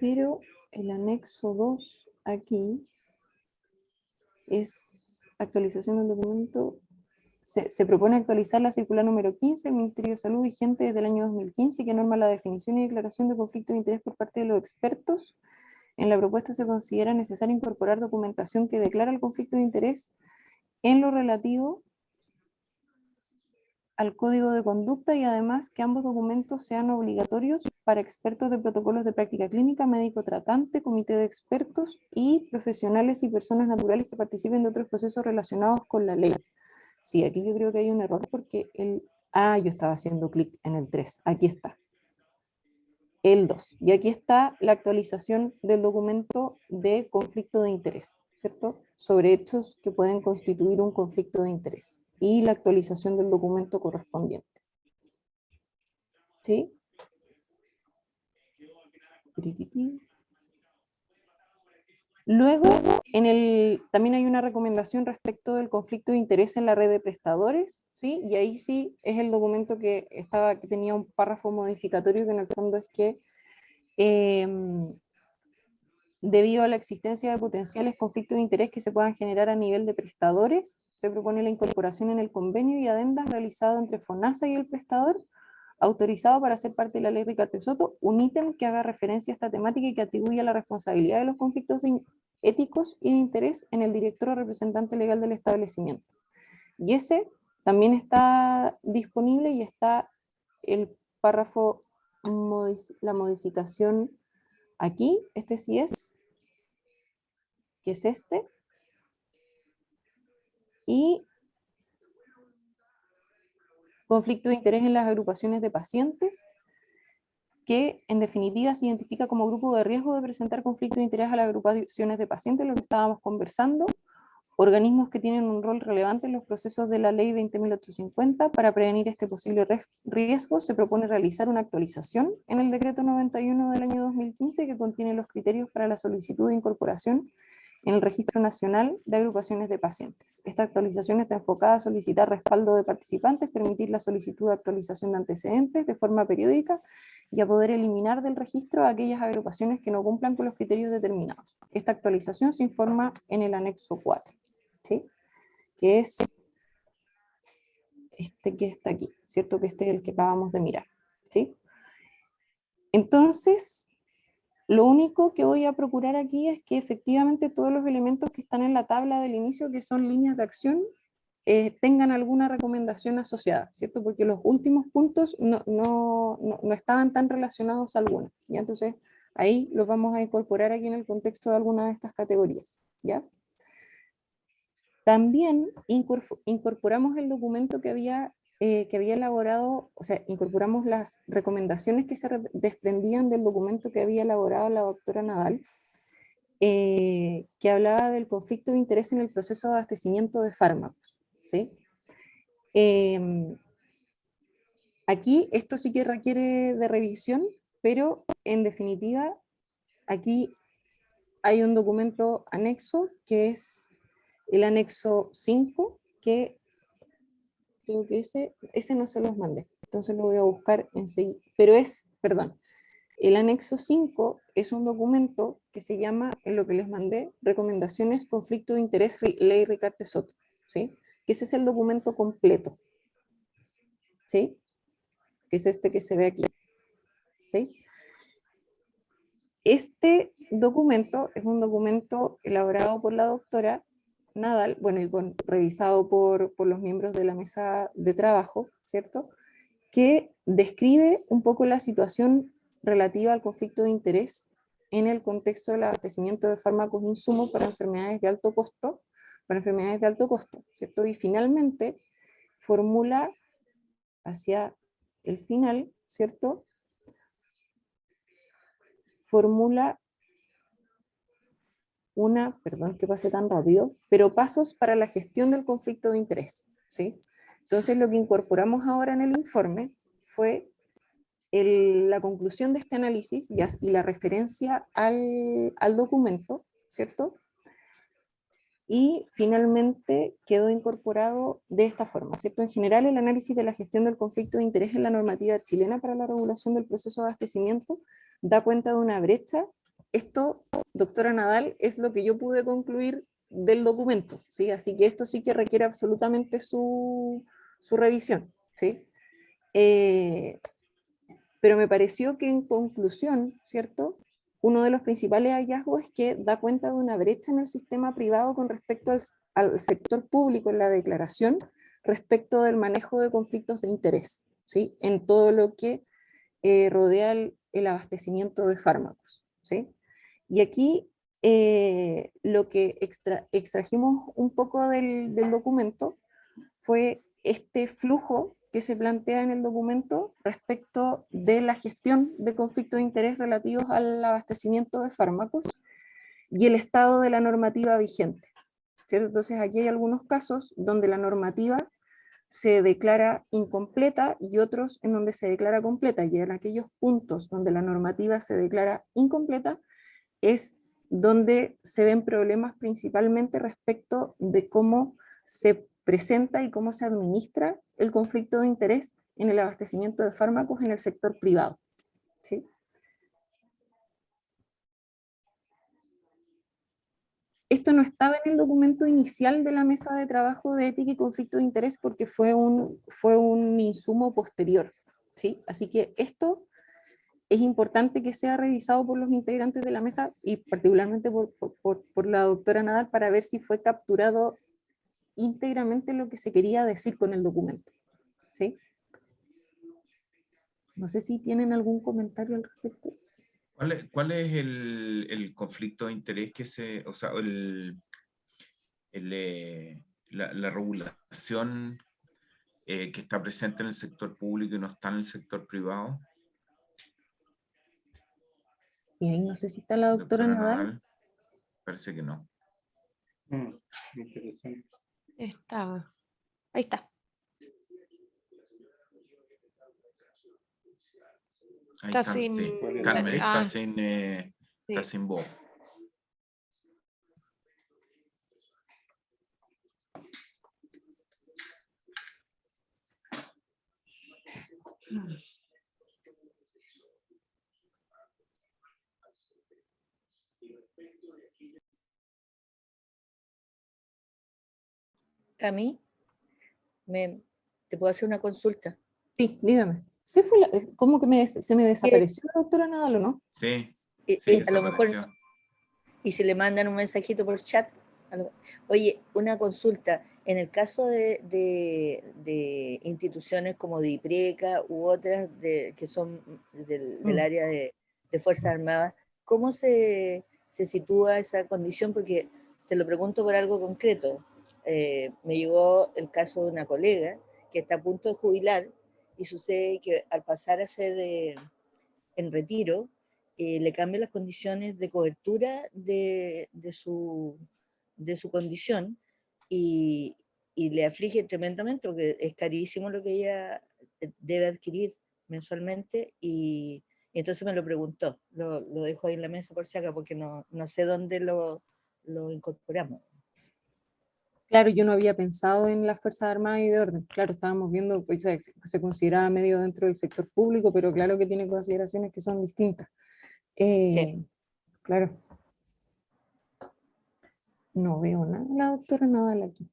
Pero el anexo 2 aquí es actualización del documento. Se propone actualizar la circular número 15 del Ministerio de Salud vigente desde el año 2015, que norma la definición y declaración de conflicto de interés por parte de los expertos. En la propuesta se considera necesario incorporar documentación que declara el conflicto de interés en lo relativo al código de conducta, y además que ambos documentos sean obligatorios para expertos de protocolos de práctica clínica, médico tratante, comité de expertos y profesionales y personas naturales que participen de otros procesos relacionados con la ley. Sí, aquí yo creo que hay un error porque yo estaba haciendo clic en el 3, aquí está. El 2, y aquí está la actualización del documento de conflicto de interés, ¿cierto? Sobre hechos que pueden constituir un conflicto de interés, y la actualización del documento correspondiente. ¿Sí? Luego, también hay una recomendación respecto del conflicto de interés en la red de prestadores, ¿sí? Y ahí sí es el documento que tenía un párrafo modificatorio, que en el fondo es que debido a la existencia de potenciales conflictos de interés que se puedan generar a nivel de prestadores, se propone la incorporación en el convenio y adendas realizado entre FONASA y el prestador, autorizado para ser parte de la ley Ricardo Soto, un ítem que haga referencia a esta temática y que atribuya la responsabilidad de los conflictos éticos y de interés en el director o representante legal del establecimiento. Y ese también está disponible, y está el párrafo, la modificación aquí, este sí es, que es este, y conflicto de interés en las agrupaciones de pacientes, que en definitiva se identifica como grupo de riesgo de presentar conflicto de interés a las agrupaciones de pacientes, lo que estábamos conversando, organismos que tienen un rol relevante en los procesos de la ley 20.850. Para prevenir este posible riesgo, se propone realizar una actualización en el decreto 91 del año 2015, que contiene los criterios para la solicitud de incorporación en el Registro Nacional de Agrupaciones de Pacientes. Esta actualización está enfocada a solicitar respaldo de participantes, permitir la solicitud de actualización de antecedentes de forma periódica y a poder eliminar del registro a aquellas agrupaciones que no cumplan con los criterios determinados. Esta actualización se informa en el anexo 4, ¿sí? Que es este que está aquí, ¿cierto? Que este es el que acabamos de mirar, ¿sí? Entonces, lo único que voy a procurar aquí es que efectivamente todos los elementos que están en la tabla del inicio, que son líneas de acción, tengan alguna recomendación asociada, ¿cierto? Porque los últimos puntos no estaban tan relacionados a alguna, ¿ya? Entonces, ahí los vamos a incorporar aquí en el contexto de alguna de estas categorías, ¿ya? También incorporamos el documento que había elaborado, o sea, incorporamos las recomendaciones que se desprendían del documento que había elaborado la doctora Nadal, que hablaba del conflicto de interés en el proceso de abastecimiento de fármacos, ¿sí? Aquí esto sí que requiere de revisión, pero en definitiva aquí hay un documento anexo que es el anexo 5, que creo que ese no se los mandé, entonces lo voy a buscar enseguida, pero el anexo 5 es un documento que se llama, en lo que les mandé, Recomendaciones, Conflicto de Interés, Ley Ricarte Soto, ¿sí? Que ese es el documento completo, ¿sí? Que es este que se ve aquí, ¿sí? Este documento es un documento elaborado por la doctora Nadal, bueno, y revisado por los miembros de la mesa de trabajo, ¿cierto? Que describe un poco la situación relativa al conflicto de interés en el contexto del abastecimiento de fármacos e insumos para enfermedades de alto costo, ¿cierto? Y finalmente formula hacia el final, ¿cierto? Formula perdón que pase tan rápido, pero pasos para la gestión del conflicto de interés, ¿sí? Entonces lo que incorporamos ahora en el informe fue la conclusión de este análisis y la referencia al documento, ¿cierto? Y finalmente quedó incorporado de esta forma, ¿cierto? En general, el análisis de la gestión del conflicto de interés en la normativa chilena para la regulación del proceso de abastecimiento da cuenta de una brecha. Esto, doctora Nadal, es lo que yo pude concluir del documento, ¿sí? Así que esto sí que requiere absolutamente su revisión, ¿sí? Pero me pareció que en conclusión, ¿cierto? Uno de los principales hallazgos es que da cuenta de una brecha en el sistema privado con respecto al sector público en la declaración respecto del manejo de conflictos de interés, ¿sí? En todo lo que rodea el abastecimiento de fármacos, ¿sí? Y aquí lo que extrajimos un poco del documento fue este flujo que se plantea en el documento respecto de la gestión de conflictos de interés relativos al abastecimiento de fármacos y el estado de la normativa vigente, ¿cierto? Entonces aquí hay algunos casos donde la normativa se declara incompleta y otros en donde se declara completa, y en aquellos puntos donde la normativa se declara incompleta es donde se ven problemas principalmente respecto de cómo se presenta y cómo se administra el conflicto de interés en el abastecimiento de fármacos en el sector privado, ¿sí? Esto no estaba en el documento inicial de la mesa de trabajo de ética y conflicto de interés porque fue un insumo posterior, ¿sí? Así que esto es importante que sea revisado por los integrantes de la mesa y particularmente por la doctora Nadal para ver si fue capturado íntegramente lo que se quería decir con el documento, ¿sí? No sé si tienen algún comentario al respecto. ¿Cuál es el conflicto de interés o sea, la regulación que está presente en el sector público y no está en el sector privado? Sí, ahí no sé si está la doctora Nadal. Parece que no. Interesante. Estaba. Ahí está. Ahí Está está, sin... sí. Carmen está sí. sin voz. Cami, ¿te puedo hacer una consulta? Sí, dígame. ¿Cómo que se me desapareció la doctora Nadal o no? Sí, Y- sí, y a lo mejor, desapareció. y si le mandan un mensajito por chat. Oye, una consulta. En el caso de instituciones como de IPRECA u otras que son del área de Fuerzas Armadas, ¿cómo se sitúa esa condición? Porque te lo pregunto por algo concreto. Me llegó el caso de una colega que está a punto de jubilar y sucede que al pasar a ser en retiro, le cambian las condiciones de cobertura de su condición y, y le aflige tremendamente porque es carísimo lo que ella debe adquirir mensualmente y entonces me lo preguntó, lo dejo ahí en la mesa por si acaso porque no sé dónde lo incorporamos. Claro, yo no había pensado en las Fuerzas Armadas y de Orden. Claro, estábamos viendo, pues, se consideraba medio dentro del sector público, pero claro que tiene consideraciones que son distintas. Sí. Claro. No veo nada, la doctora Nadal aquí.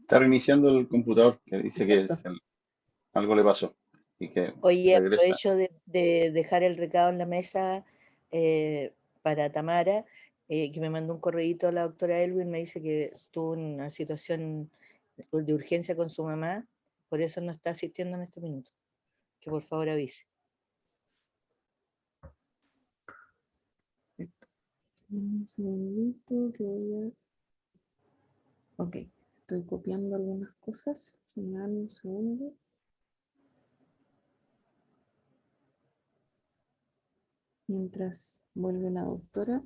Está reiniciando el computador, que dice que Perfecto. algo le pasó y que Oye, regresa. aprovecho de dejar el recado en la mesa para Tamara, que me mandó un correíto a la doctora Elwin, me dice que tuvo una situación de urgencia con su mamá, por eso no está asistiendo en este minuto. Que por favor avise. Perfecto. Un segundito que voy a... Ok, estoy copiando algunas cosas. Si me dan un segundo. Mientras vuelve la doctora.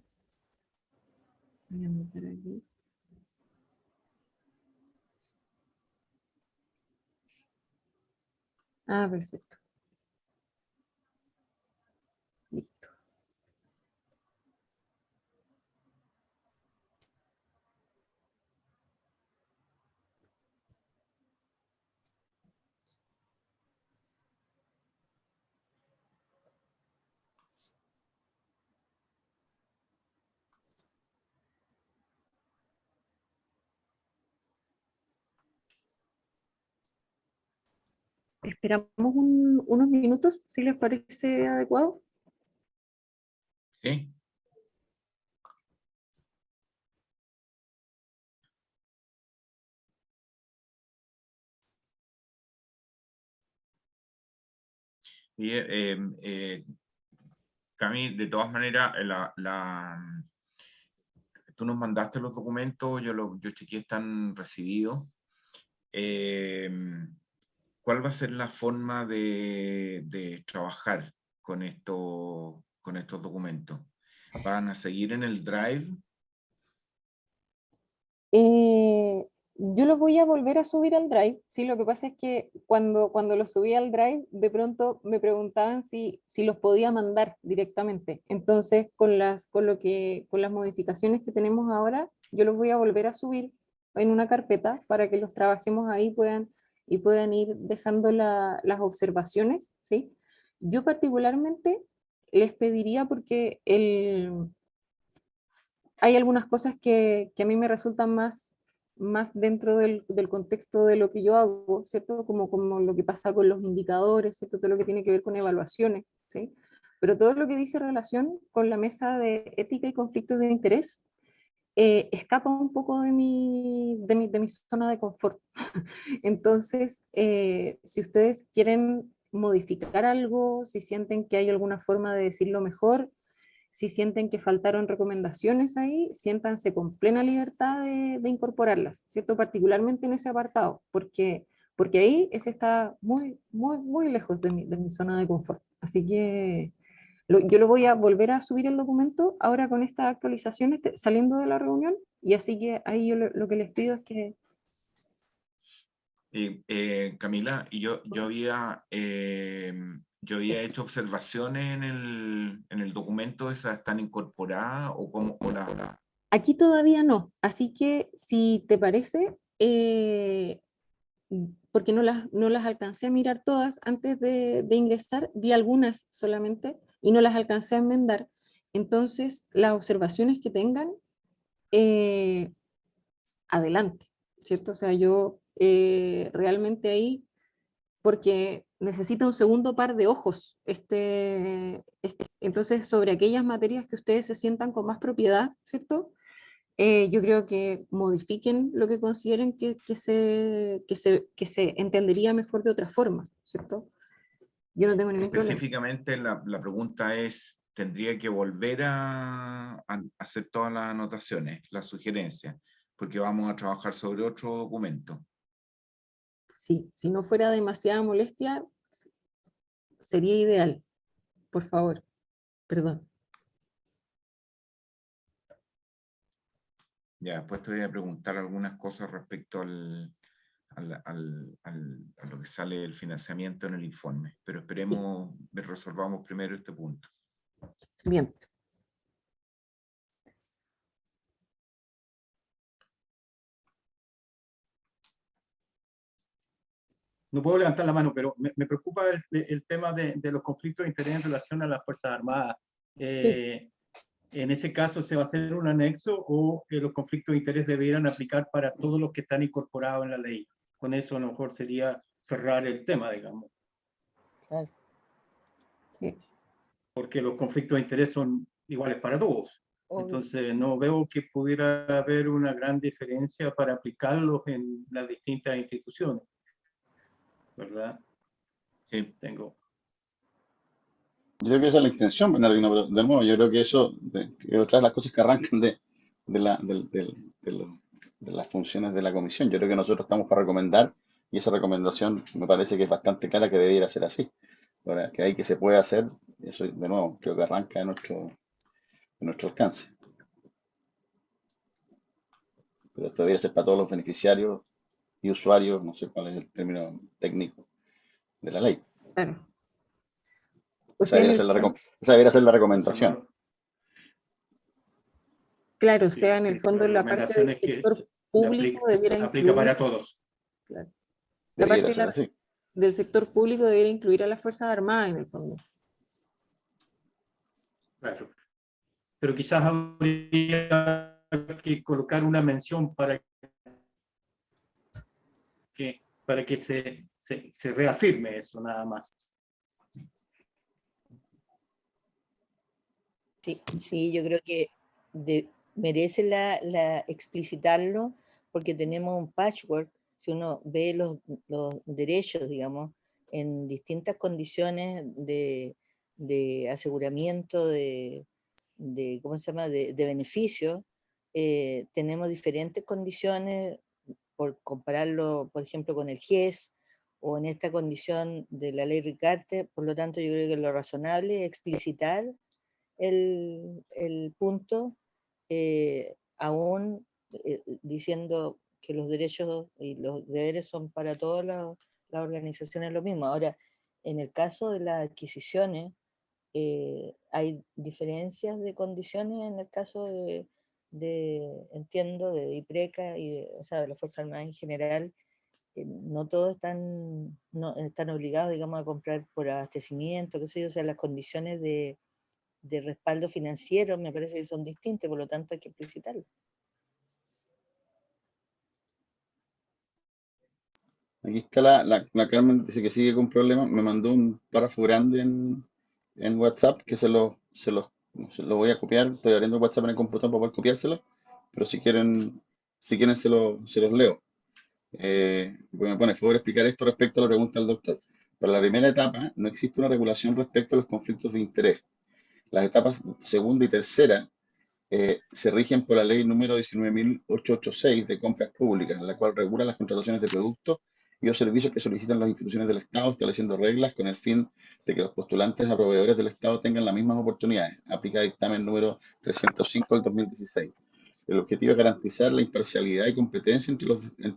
Voy a meter aquí. Ah, perfecto. Listo. Esperamos unos minutos, si les parece adecuado. Sí. Y, Cami, de todas maneras, tú nos mandaste los documentos, yo chequeé, están recibidos. ¿Cuál va a ser la forma de trabajar con estos documentos? ¿Van a seguir en el Drive? Yo los voy a volver a subir al Drive, ¿sí? Lo que pasa es que cuando los subí al Drive, de pronto me preguntaban si los podía mandar directamente. Entonces, con las modificaciones que tenemos ahora, yo los voy a volver a subir en una carpeta para que los trabajemos ahí y puedan ir dejando las observaciones, ¿sí? Yo particularmente les pediría porque hay algunas cosas que a mí me resultan más dentro del contexto de lo que yo hago, ¿cierto? Como lo que pasa con los indicadores, ¿cierto? Todo lo que tiene que ver con evaluaciones, ¿sí? Pero todo lo que dice relación con la mesa de ética y conflictos de interés escapa un poco de mi zona de confort. Entonces, si ustedes quieren modificar algo, si sienten que hay alguna forma de decirlo mejor, si sienten que faltaron recomendaciones ahí, siéntanse con plena libertad de incorporarlas, ¿cierto? Particularmente en ese apartado, porque ahí ese está muy, muy, muy lejos de mi zona de confort. Así que yo lo voy a volver a subir el documento ahora con estas actualizaciones saliendo de la reunión, y así que ahí yo lo que les pido es que... Camila, y yo había hecho observaciones en el documento, ¿esas están incorporadas o cómo? Aquí todavía no, así que si te parece, porque no las alcancé a mirar todas antes de ingresar, vi algunas solamente y no las alcancé a enmendar. Entonces, las observaciones que tengan, adelante, ¿cierto? O sea, yo realmente ahí, porque necesita un segundo par de ojos, entonces sobre aquellas materias que ustedes se sientan con más propiedad, ¿cierto? Yo creo que modifiquen lo que consideren que se entendería mejor de otra forma, ¿cierto? Yo no tengo ningún problema. Específicamente la pregunta es, ¿tendría que volver a hacer todas las anotaciones, las sugerencias? Porque vamos a trabajar sobre otro documento. Sí, si no fuera demasiada molestia, sería ideal. Por favor, perdón. Ya, después te voy a preguntar algunas cosas respecto a lo que sale del financiamiento en el informe, pero esperemos que resolvamos primero este punto. Bien. No puedo levantar la mano, pero me preocupa el tema de los conflictos de interés en relación a las Fuerzas Armadas. Sí. En ese caso, ¿se va a hacer un anexo o los conflictos de interés deberían aplicar para todos los que están incorporados en la ley? Con eso a lo mejor sería cerrar el tema, digamos. Claro. Sí. Porque los conflictos de interés son iguales para todos. Obvio. Entonces no veo que pudiera haber una gran diferencia para aplicarlos en las distintas instituciones, ¿verdad? Sí. Tengo. Yo creo que esa es la intención, Bernardino, pero de nuevo, yo creo que eso, que otra de las cosas que arrancan de las funciones de la comisión, yo creo que nosotros estamos para recomendar, y esa recomendación me parece que es bastante clara que debería ser así. Ahora, que hay que se puede hacer, eso de nuevo, creo que arranca de nuestro alcance. Pero esto debería ser para todos los beneficiarios y usuarios, no sé cuál es el término técnico de la ley. Claro. O Esa sea, debería ser la recomendación. claro, o Sí, sea, en el sí, fondo la la parte recomendación del es que sector público debiera aplica incluir, para todos. claro, la Debería parte ser así. del sector público debiera incluir a las Fuerzas Armadas en el fondo. Claro. Pero quizás habría que colocar una mención para que se reafirme eso, nada más. Sí, sí, yo creo que merece la explicitarlo porque tenemos un patchwork. Si uno ve los derechos, digamos, en distintas condiciones de aseguramiento, ¿cómo se llama?, de beneficio, tenemos diferentes condiciones, por compararlo, por ejemplo, con el GES o en esta condición de la ley Ricarte. Por lo tanto, yo creo que lo razonable es explicitar el punto, aún diciendo que los derechos y los deberes son para todas las organizaciones lo mismo. Ahora, en el caso de las adquisiciones, hay diferencias de condiciones en el caso entiendo, de IPRECA o sea, de la Fuerza Armada en general. No todos están obligados, digamos, a comprar por abastecimiento, qué sé yo, o sea, las condiciones de respaldo financiero me parece que son distintos, por lo tanto hay que explicitarlo. Aquí está la Carmen, dice que sigue con problemas. Me mandó un párrafo grande en WhatsApp que se lo voy a copiar. Estoy abriendo el WhatsApp en el computador para poder copiárselo. Pero si quieren se los leo. Porque me pone, favor explicar esto respecto a la pregunta del doctor. Para la primera etapa no existe una regulación respecto a los conflictos de interés. Las etapas segunda y tercera se rigen por la ley número 19.886 de compras públicas, la cual regula las contrataciones de productos y los servicios que solicitan las instituciones del Estado, estableciendo reglas con el fin de que los postulantes a proveedores del Estado tengan las mismas oportunidades. Aplica dictamen número 305 del 2016. El objetivo es garantizar la imparcialidad y competencia entre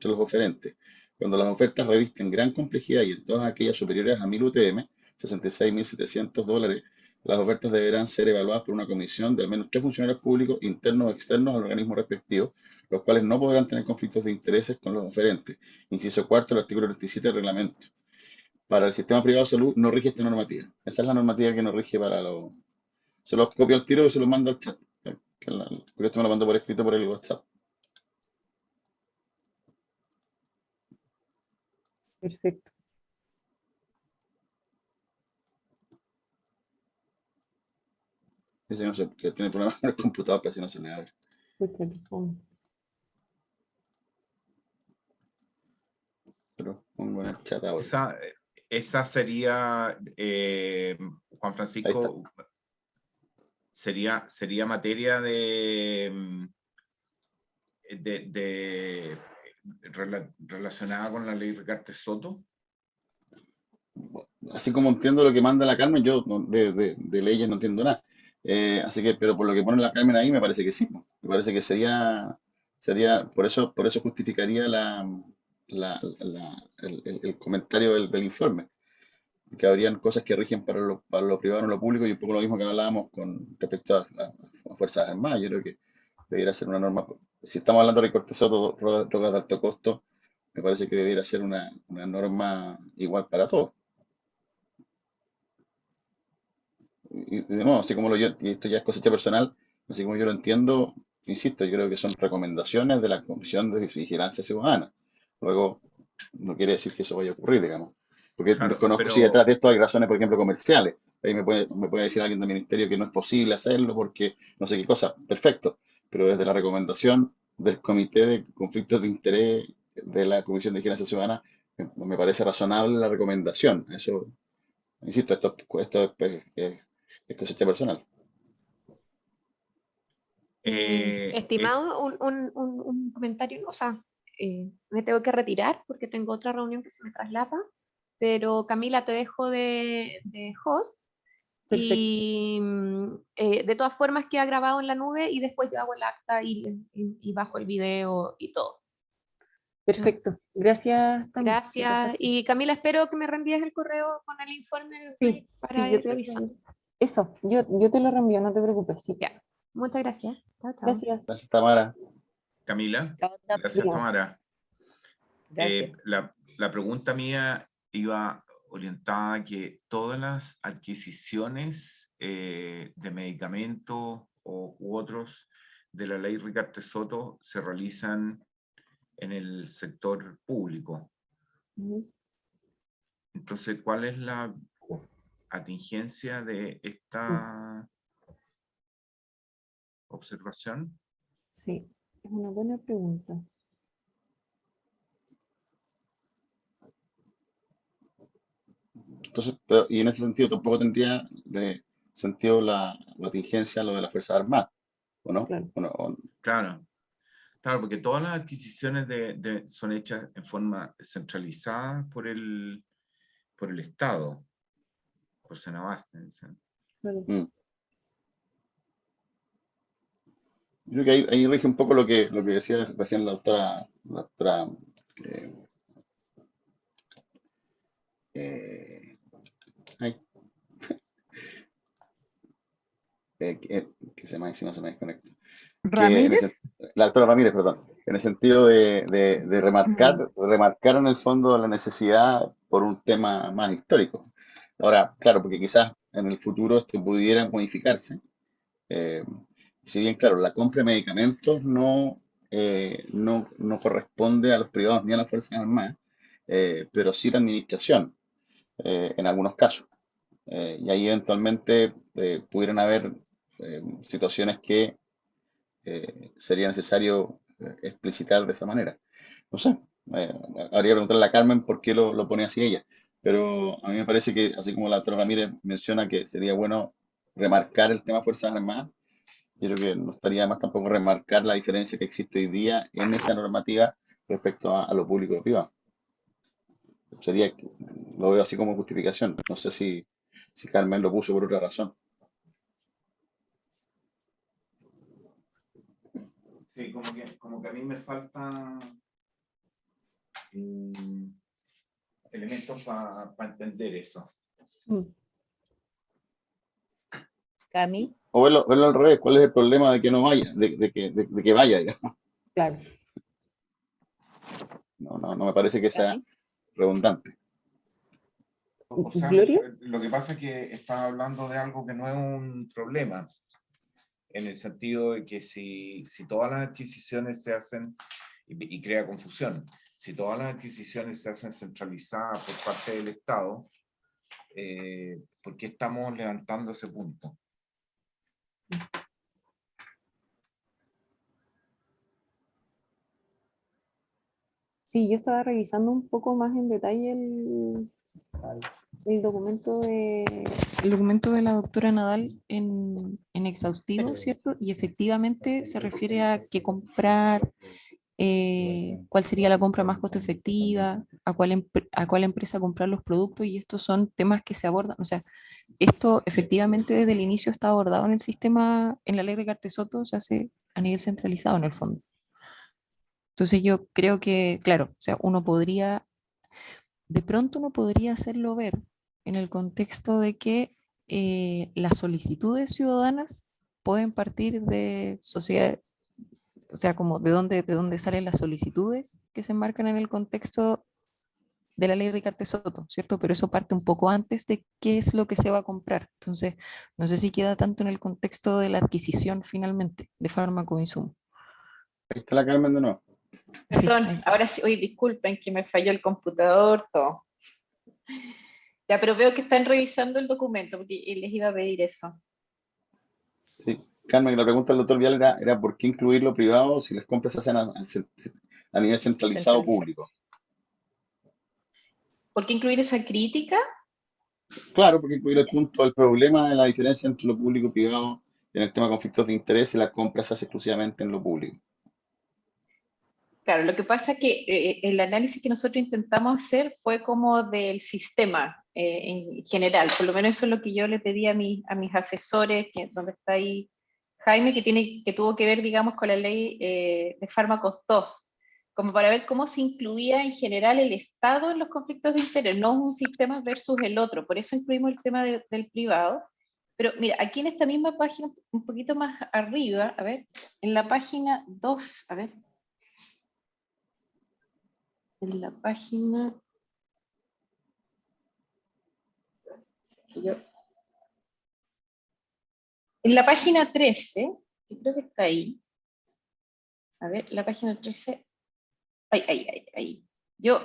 los oferentes. Cuando las ofertas revisten gran complejidad y en todas aquellas superiores a 1000 UTM, $66.700, Las ofertas deberán ser evaluadas por una comisión de al menos 3 funcionarios públicos internos o externos al organismo respectivo, los cuales no podrán tener conflictos de intereses con los oferentes. Inciso cuarto del artículo 37 del reglamento. Para el sistema privado de salud no rige esta normativa. Esa es la normativa que nos rige para los... Se los copio al tiro y se los mando al chat. Porque esto me lo mando por escrito por el WhatsApp. Perfecto. Dice no sé, que tiene problemas con el computador, pero si no se le abre. Pero pongo en el chat ahora. Esa sería, Juan Ahí está. Francisco, sería materia relacionada con la ley Ricardo Soto. Así como entiendo lo que manda la Carmen, yo de leyes no entiendo nada. Así que, pero por lo que pone la Carmen ahí, me parece que sí. Me parece que sería por eso justificaría el comentario del informe. Que habrían cosas que rigen para lo privado y lo público, y un poco lo mismo que hablábamos con respecto a Fuerzas Armadas. Yo creo que debería ser una norma. Si estamos hablando de recortes Soto, drogas de alto costo, me parece que debería ser una norma igual para todos. Y de nuevo, así como y esto ya es cosecha personal, así como yo lo entiendo, insisto, yo creo que son recomendaciones de la Comisión de Vigilancia Ciudadana. Luego, no quiere decir que eso vaya a ocurrir, digamos. Porque Claro, desconozco si detrás de esto hay razones, por ejemplo, comerciales. Ahí me puede decir alguien del ministerio que no es posible hacerlo porque no sé qué cosa. Perfecto. Pero desde la recomendación del Comité de Conflictos de Interés de la Comisión de Vigilancia Ciudadana, me parece razonable la recomendación. Eso, insisto, esto es cosecha personal. Estimado, un comentario, o sea, me tengo que retirar porque tengo otra reunión que se me traslapa, pero Camila, te dejo de host. Perfecto. Y de todas formas queda grabado en la nube y después yo hago el acta y bajo el video y todo. Perfecto. Gracias, Tami. Gracias. Y Camila, espero que me reenvíes el correo con el informe Sí, para yo ir revisando. eso, yo te lo reenvío, no te preocupes. Sí. Ya. Muchas gracias. Chao, chao. Gracias. Gracias, Tamara. Camila, Chao, gracias, Dígame. Tamara. Gracias. La pregunta mía iba orientada a que todas las adquisiciones de medicamentos u otros de la ley Ricardo Soto se realizan en el sector público. Entonces, ¿cuál es la atingencia de esta observación? Sí, es una buena pregunta. Entonces, y en ese sentido tampoco tendría sentido la atingencia a lo de las Fuerzas Armadas, ¿o no? Claro. Claro, porque todas las adquisiciones son hechas en forma centralizada por el Estado, por Senabaste. Claro. Yo creo que ahí rige un poco lo que decía recién la doctora ay, que se me desconecta. Ramírez. La doctora Ramírez, perdón, en el sentido de remarcar en el fondo la necesidad por un tema más histórico. Ahora, claro, porque quizás en el futuro esto pudiera modificarse. Si bien, claro, la compra de medicamentos no corresponde a los privados ni a las Fuerzas Armadas, pero sí la administración, en algunos casos. Y ahí eventualmente pudieran haber situaciones que sería necesario explicitar de esa manera. No sé, habría que preguntarle a Carmen por qué lo pone así ella, pero a mí me parece que, así como la doctora Ramírez menciona que sería bueno remarcar el tema Fuerzas Armadas, yo creo que no estaría más tampoco remarcar la diferencia que existe hoy día en esa normativa respecto a lo público y lo privado. Lo veo así como justificación. No sé si Carmen lo puso por otra razón. Sí, como que a mí me faltan elementos para entender eso. Cami. O verlo al revés, ¿cuál es el problema de que no vaya, de que vaya, digamos? Claro. No me parece que sea Cami. redundante. O sea, ¿Gloria? lo que pasa es que está hablando de algo que no es un problema, en el sentido de que si todas las adquisiciones se hacen, y crea confusión, si todas las adquisiciones se hacen centralizadas por parte del Estado, ¿por qué estamos levantando ese punto? Sí, yo estaba revisando un poco más en detalle el documento de la doctora Nadal en exhaustivo, ¿cierto? Y efectivamente se refiere a qué comprar, cuál sería la compra más costo efectiva, a cuál empresa comprar los productos, y estos son temas que se abordan, o sea, esto efectivamente desde el inicio está abordado en el sistema, en la ley de Cartesoto, se hace a nivel centralizado en el fondo. Entonces yo creo que, claro, o sea, de pronto uno podría hacerlo ver en el contexto de que las solicitudes ciudadanas pueden partir de sociedades, o sea, como de dónde salen las solicitudes que se enmarcan en el contexto de la ley de Cartesoto, ¿cierto? Pero eso parte un poco antes de qué es lo que se va a comprar. Entonces, no sé si queda tanto en el contexto de la adquisición finalmente de fármaco insumo. Ahí está la Carmen de nuevo. Sí, Perdón, ahí. ahora sí, oye, disculpen que me falló el computador, todo. Ya, pero veo que están revisando el documento, porque les iba a pedir eso. Sí. Carmen, la pregunta del doctor Vial era ¿por qué incluir lo privado si las compras se hacen a nivel centralizado público? ¿Por qué incluir esa crítica? Claro, porque incluir el problema de la diferencia entre lo público y privado en el tema de conflictos de interés y las compras se hace exclusivamente en lo público. Claro, lo que pasa es que el análisis que nosotros intentamos hacer fue como del sistema en general, por lo menos eso es lo que yo le pedí a mis asesores, donde está ahí Jaime, que tuvo que ver, digamos, con la ley de fármacos 2, como para ver cómo se incluía en general el Estado en los conflictos de interés, no un sistema versus el otro, por eso incluimos el tema del privado. Pero mira, aquí en esta misma página, un poquito más arriba, a ver, en la página 2, a ver, en la página, en la página 13, que creo que está ahí, a ver, la página 13, ahí. Yo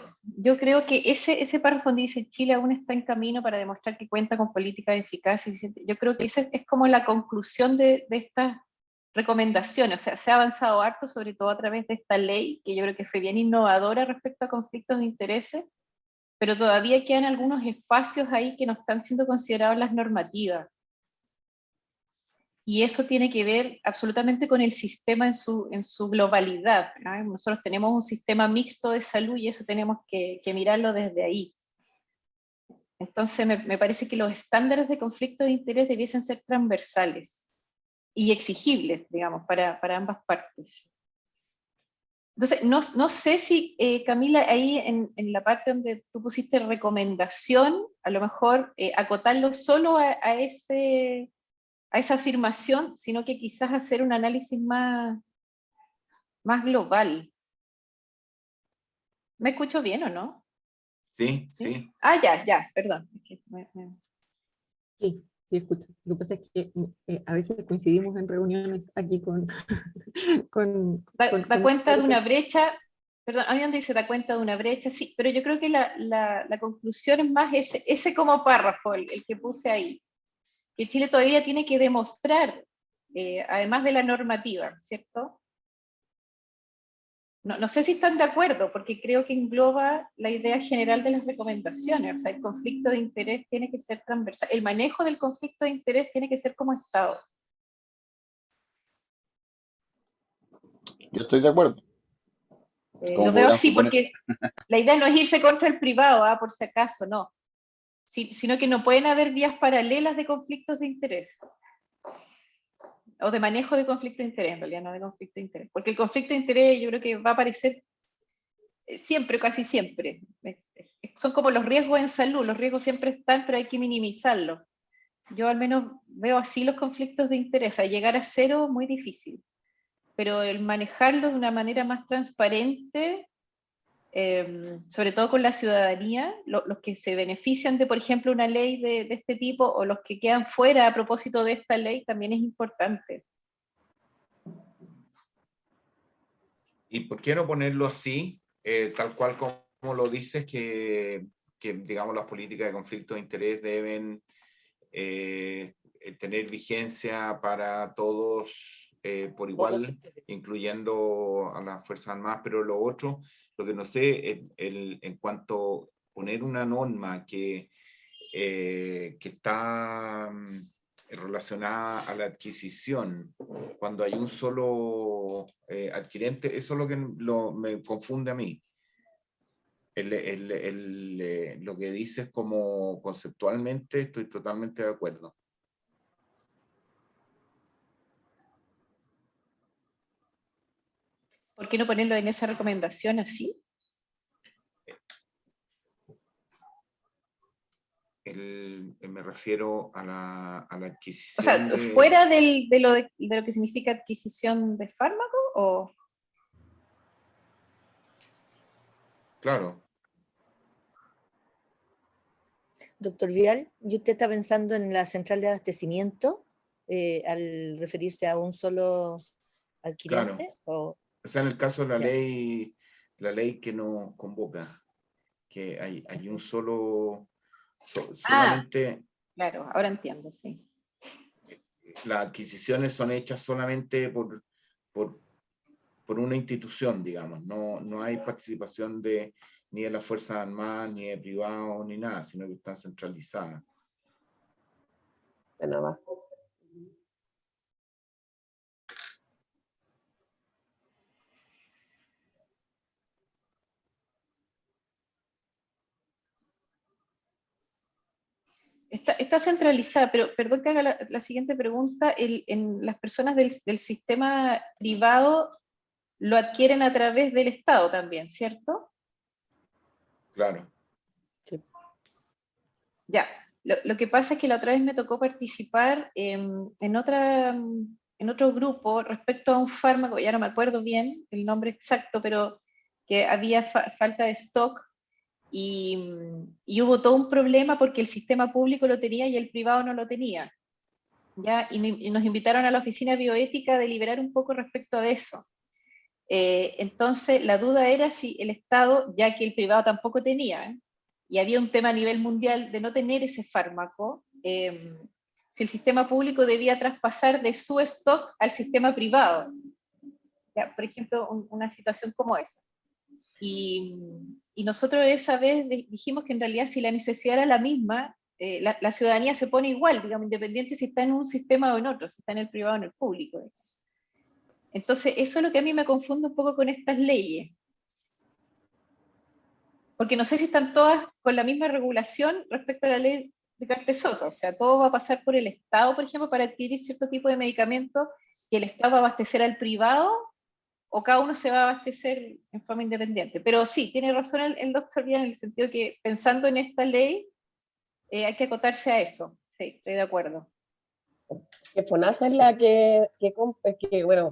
creo que ese párrafo donde dice Chile aún está en camino para demostrar que cuenta con políticas eficaces y eficientes, yo creo que esa es como la conclusión de estas recomendaciones, o sea, se ha avanzado harto, sobre todo a través de esta ley, que yo creo que fue bien innovadora respecto a conflictos de intereses, pero todavía quedan algunos espacios ahí que no están siendo considerados en las normativas. Y eso tiene que ver absolutamente con el sistema en su globalidad, ¿no? Nosotros tenemos un sistema mixto de salud y eso tenemos que mirarlo desde ahí. Entonces me parece que los estándares de conflicto de interés debiesen ser transversales y exigibles, digamos, para ambas partes. Entonces, no sé si, Camila, ahí en la parte donde tú pusiste recomendación, a lo mejor acotarlo solo a esa afirmación, sino que quizás hacer un análisis más global. ¿Me escucho bien o no? Sí, sí. Ah, ya, perdón. Sí, sí, escucho. Lo que pasa es que a veces coincidimos en reuniones aquí con... Da cuenta de una brecha, perdón, alguien dice da cuenta de una brecha, sí, pero yo creo que la conclusión es más ese como párrafo, el que puse ahí, que Chile todavía tiene que demostrar, además de la normativa, ¿cierto? No sé si están de acuerdo, porque creo que engloba la idea general de las recomendaciones, o sea, el conflicto de interés tiene que ser transversal, el manejo del conflicto de interés tiene que ser como Estado. Yo estoy de acuerdo. Lo veo así, porque la idea no es irse contra el privado, por si acaso, no, sino que no pueden haber vías paralelas de conflictos de interés. O de manejo de conflicto de interés, en realidad, no de conflicto de interés. Porque el conflicto de interés yo creo que va a aparecer siempre, casi siempre. Son como los riesgos en salud, los riesgos siempre están, pero hay que minimizarlos. Yo al menos veo así los conflictos de interés. O sea, llegar a cero muy difícil, pero el manejarlo de una manera más transparente, sobre todo con la ciudadanía, los que se benefician de, por ejemplo, una ley de este tipo, o los que quedan fuera a propósito de esta ley, también es importante. ¿Y por qué no ponerlo así, tal cual como lo dices, que digamos las políticas de conflicto de interés deben tener vigencia para todos por Todos los igual, sectores. incluyendo a las Fuerzas Armadas? Pero lo otro, lo que no sé, en cuanto a poner una norma que está relacionada a la adquisición, cuando hay un solo adquirente, eso es lo que me confunde a mí. Lo que dices como conceptualmente, estoy totalmente de acuerdo. ¿Por qué no ponerlo en esa recomendación así? Me refiero a la O sea, adquisición de... fuera de lo que significa adquisición de fármaco, o... Claro, Doctor Vial, ¿y usted está pensando en la central de abastecimiento al referirse a un solo adquirente? claro. O sea, en el caso de Ya. la ley que nos convoca, que hay un solo, Ah, solamente claro, ahora entiendo, sí. las adquisiciones son hechas solamente por una institución, digamos. No hay participación ni de las Fuerzas Armadas, ni de privados, ni nada, sino que están centralizadas. Nada más. Está centralizada, pero perdón que haga la siguiente pregunta. En las personas del sistema privado lo adquieren a través del Estado también, ¿cierto? Claro. Ya, lo que pasa es que la otra vez me tocó participar en otro grupo respecto a un fármaco, ya no me acuerdo bien el nombre exacto, pero que había falta de stock, y hubo todo un problema porque el sistema público lo tenía y el privado no lo tenía. ¿Ya? Y nos invitaron a la oficina de bioética a deliberar un poco respecto a eso. Entonces, la duda era si el Estado, ya que el privado tampoco tenía, y había un tema a nivel mundial de no tener ese fármaco, si el sistema público debía traspasar de su stock al sistema privado. ¿Ya? Por ejemplo, una situación como esa. Y nosotros esa vez dijimos que en realidad si la necesidad era la misma, la ciudadanía se pone igual, digamos, independiente si está en un sistema o en otro, si está en el privado o en el público. Entonces, eso es lo que a mí me confunde un poco con estas leyes. Porque no sé si están todas con la misma regulación respecto a la ley de Cartes-Soto. O sea, todo va a pasar por el Estado, por ejemplo, para adquirir cierto tipo de medicamentos, y el Estado va a abastecer al privado, o cada uno se va a abastecer en forma independiente. Pero sí, tiene razón el doctor Vial en el sentido que pensando en esta ley, hay que acotarse a eso. Sí, estoy de acuerdo. Que FONASA es la bueno,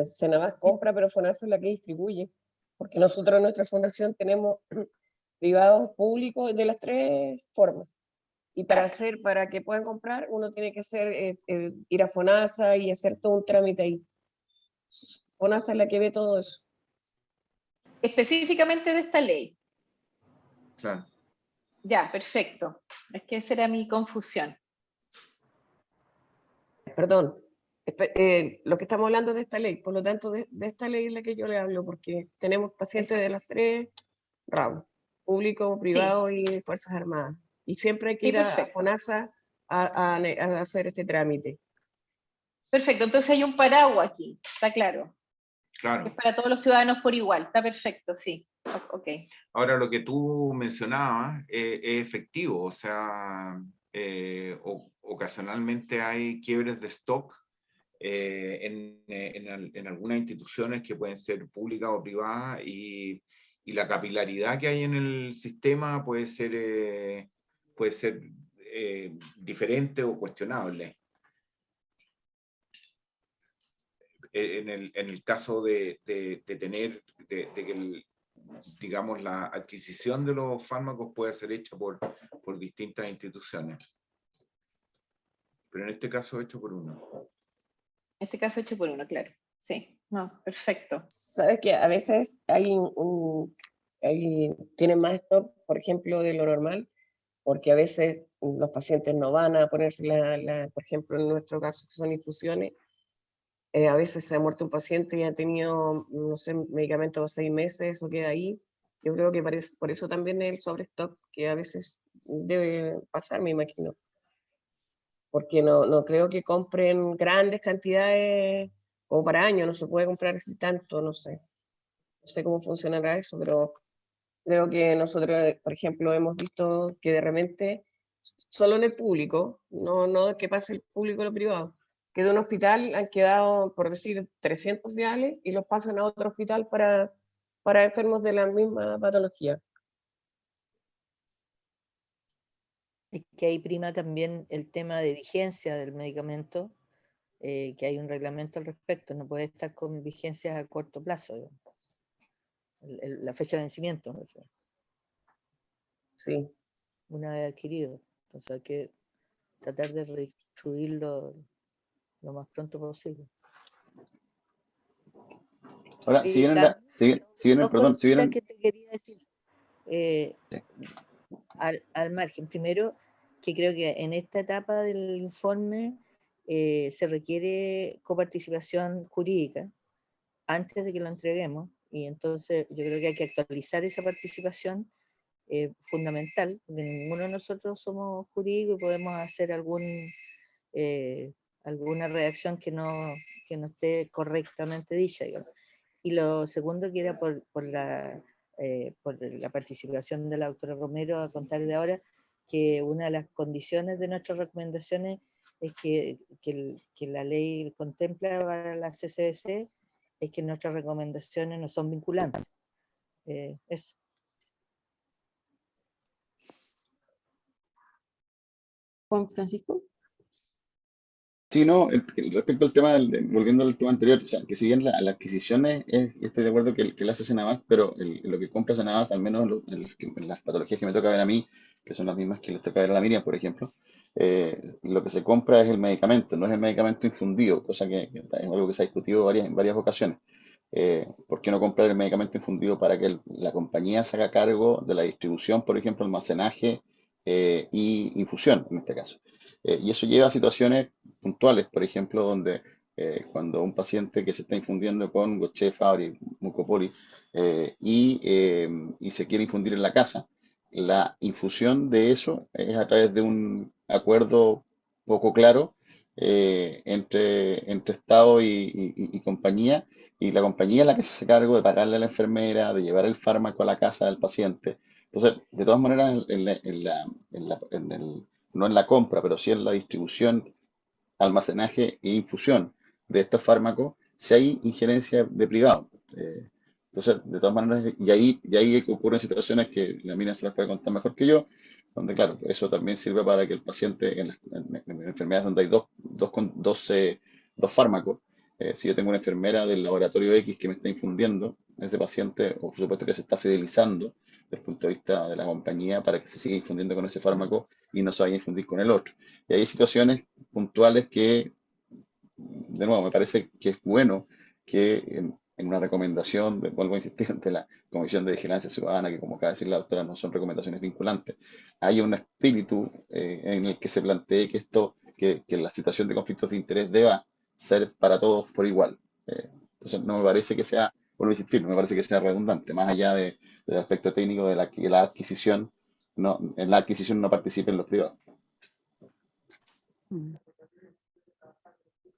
Senabas compra, pero FONASA es la que distribuye, porque nosotros en nuestra fundación tenemos privados, públicos, de las tres formas. Y para que puedan comprar, uno tiene que ir a FONASA y hacer todo un trámite ahí. FONASA es la que ve todo eso. Específicamente de esta ley. Claro. Ya, perfecto. Es que esa era mi confusión. Perdón, lo que estamos hablando de esta ley, por lo tanto, de esta ley es la que yo le hablo, porque tenemos pacientes de las tres ramas, público, privado y Fuerzas Armadas. Y siempre hay que ir a FONASA a hacer este trámite. Perfecto, entonces hay un paraguas aquí, está claro. Claro. Es para todos los ciudadanos por igual, está perfecto, sí. Ok. Ahora, lo que tú mencionabas es efectivo, o sea, ocasionalmente hay quiebres de stock en algunas instituciones que pueden ser públicas o privadas, y la capilaridad que hay en el sistema puede ser diferentes o cuestionables. En el caso de tener, de que digamos, la adquisición de los fármacos puede ser hecha por distintas instituciones. Pero en este caso hecho por uno. En este caso hecho por uno, claro. Sí, no, perfecto. Sabes que a veces tienen más stock, por ejemplo, de lo normal, porque a veces los pacientes no van a ponerse por ejemplo, en nuestro caso que son infusiones, a veces se ha muerto un paciente y ha tenido, no sé, medicamento por 6 meses, eso queda ahí. Yo creo que por eso también el sobrestock que a veces debe pasar, me imagino. Porque no creo que compren grandes cantidades como para años, no se puede comprar así tanto, no sé. No sé cómo funcionará eso, pero creo que nosotros, por ejemplo, hemos visto que de repente, solo en el público, no que pase el público a lo privado, que de un hospital han quedado, por decir, 300 viales y los pasan a otro hospital para enfermos de la misma patología. Es que ahí prima también el tema de vigencia del medicamento, que hay un reglamento al respecto, no puede estar con vigencias a corto plazo, digamos. La fecha de vencimiento, ¿no? Sí. Una vez adquirido. Entonces hay que tratar de redistribuirlo lo más pronto posible. Ahora, si bien, Dos cositas que te quería decir. Al margen, primero, que creo que en esta etapa del informe se requiere coparticipación jurídica antes de que lo entreguemos, y entonces yo creo que hay que actualizar esa participación fundamental, porque ninguno de nosotros somos jurídicos y podemos hacer alguna redacción que no esté correctamente dicha, digamos. Y lo segundo, que era por la participación de la doctora Romero, a contar de ahora, que una de las condiciones de nuestras recomendaciones es que la ley contempla para la CCBC, es que nuestras recomendaciones no son vinculantes. Eso. Juan Francisco. Sí, no, respecto al tema, volviendo al tema anterior, o sea, que si bien la adquisición estoy de acuerdo que la hace Senabas, pero lo que compra Senabas, al menos en las patologías que me toca ver a mí, que son las mismas que les toca ver a la Miriam, por ejemplo, lo que se compra es el medicamento, no es el medicamento infundido, cosa que es algo que se ha discutido en varias ocasiones. ¿Por qué no comprar el medicamento infundido para que la compañía se haga cargo de la distribución, por ejemplo, almacenaje y infusión, en este caso? Y eso lleva a situaciones puntuales, por ejemplo, donde cuando un paciente que se está infundiendo con Gaucher, Fabry, Mucopoli y se quiere infundir en la casa, la infusión de eso es a través de un acuerdo poco claro entre Estado y compañía, y la compañía es la que se hace cargo de pagarle a la enfermera, de llevar el fármaco a la casa del paciente. Entonces, de todas maneras, no en la compra, pero sí en la distribución, almacenaje e infusión de estos fármacos, si hay injerencia de privado. Entonces, de todas maneras, y ahí ocurren situaciones que la mina se las puede contar mejor que yo, donde, claro, eso también sirve para que el paciente, en enfermedades donde hay dos fármacos, si yo tengo una enfermera del laboratorio X que me está infundiendo, ese paciente, o por supuesto que se está fidelizando desde el punto de vista de la compañía para que se siga infundiendo con ese fármaco y no se vaya a infundir con el otro. Y hay situaciones puntuales que, de nuevo, me parece que es bueno que en una recomendación, vuelvo a insistir, de la Comisión de Vigilancia Ciudadana, que como acaba de decir la doctora, no son recomendaciones vinculantes, hay un espíritu en el que se plantee que la situación de conflictos de interés deba ser para todos por igual. Entonces, no me parece que sea, vuelvo a insistir, no me parece que sea redundante, más allá del aspecto técnico de que la adquisición, en la adquisición no participen los privados.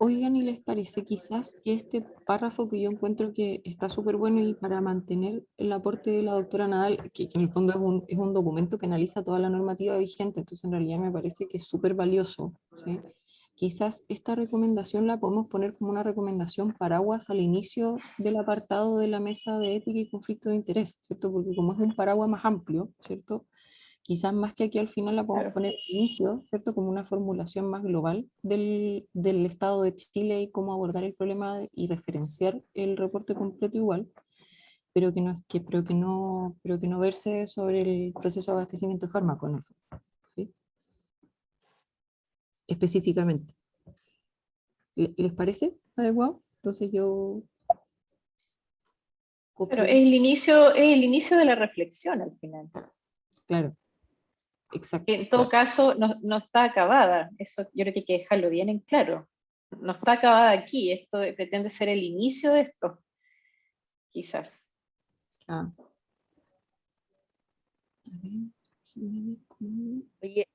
Oigan, ¿y les parece quizás que este párrafo que yo encuentro que está súper bueno y para mantener el aporte de la doctora Nadal, que en el fondo es un documento que analiza toda la normativa vigente, entonces en realidad me parece que es súper valioso, ¿sí? Quizás esta recomendación la podemos poner como una recomendación paraguas al inicio del apartado de la mesa de ética y conflicto de interés, ¿cierto? Porque como es un paraguas más amplio, ¿cierto? Quizás más que aquí al final la podemos Claro. poner al inicio, ¿cierto? Como una formulación más global del estado de Chile y cómo abordar el problema y referenciar el reporte completo igual, pero que no verse sobre el proceso de abastecimiento de fármacos, en el fondo, ¿sí? Específicamente. ¿Les parece adecuado? Entonces yo Pero copio, es el inicio de la reflexión al final. claro, exacto. Que en todo caso no está acabada. Eso yo creo que hay que dejarlo bien en claro. No está acabada aquí. Esto pretende ser el inicio de esto, quizás. Ah. A ver, déjenme ver cómo- Oye,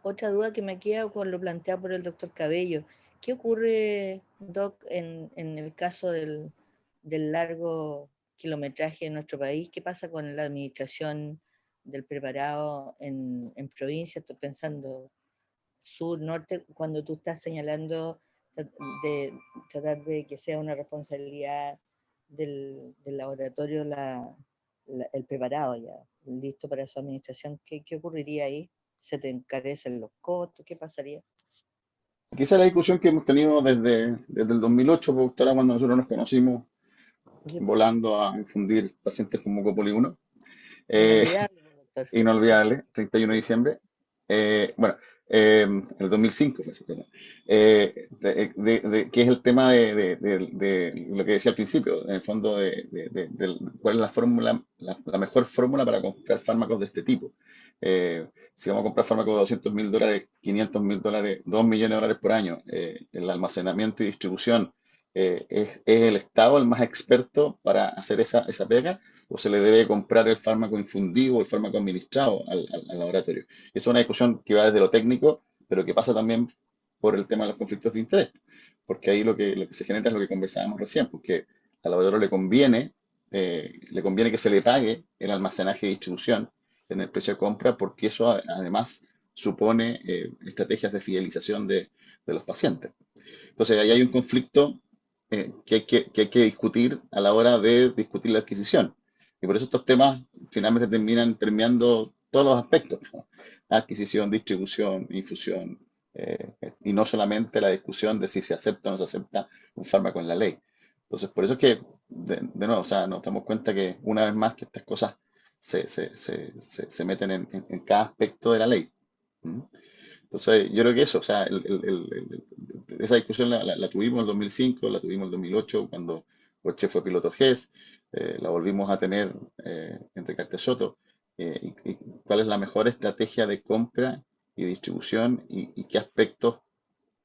otra duda que me queda con lo planteado por el doctor Cabello. ¿Qué ocurre, Doc, en el caso del largo kilometraje en nuestro país? ¿Qué pasa con la administración del preparado en provincia? Estoy pensando sur, norte, cuando tú estás señalando de tratar de que sea una responsabilidad del laboratorio el preparado ya, listo para su administración. ¿Qué ocurriría ahí? ¿Se te encarecen los costos? ¿Qué pasaría? Quizá la discusión que hemos tenido desde el 2008, porque ahora cuando nosotros nos conocimos volando a infundir pacientes con mucopoli 1, Inolvidable, doctor. inolvidable, 31 de diciembre. Bueno, en el 2005, que es el tema de lo que decía al principio, en el fondo, cuál es la fórmula, la mejor fórmula para comprar fármacos de este tipo. Si vamos a comprar fármacos de $200.000, $500.000, $2 millones por año, el almacenamiento y distribución, ¿es el Estado el más experto para hacer esa pega? ¿O se le debe comprar el fármaco infundido o el fármaco administrado al laboratorio? Y es una discusión que va desde lo técnico, pero que pasa también por el tema de los conflictos de interés, porque ahí lo que se genera es lo que conversábamos recién, porque al laboratorio le conviene que se le pague el almacenaje y distribución en el precio de compra, porque eso además supone estrategias de fidelización de los pacientes. Entonces ahí hay un conflicto que hay que discutir a la hora de discutir la adquisición. Y por eso estos temas finalmente terminan permeando todos los aspectos, ¿no? Adquisición, distribución, infusión, y no solamente la discusión de si se acepta o no se acepta un fármaco en la ley. Entonces, por eso es que, de nuevo, o sea, nos damos cuenta que una vez más que estas cosas se meten en cada aspecto de la ley. ¿Mm? Entonces, yo creo que eso, o sea, esa discusión la tuvimos en el 2005, la tuvimos en el 2008 cuando Roche fue piloto GES, la volvimos a tener en Ricardo Soto. Y cuál es la mejor estrategia de compra y distribución y qué aspectos,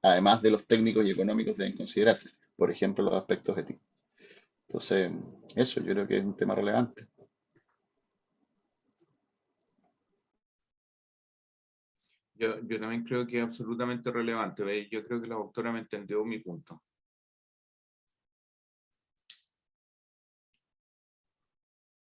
además de los técnicos y económicos, deben considerarse. Por ejemplo, los aspectos éticos. Entonces, eso yo creo que es un tema relevante. Yo también creo que es absolutamente relevante. ¿Ve? Yo creo que la doctora me entendió mi punto.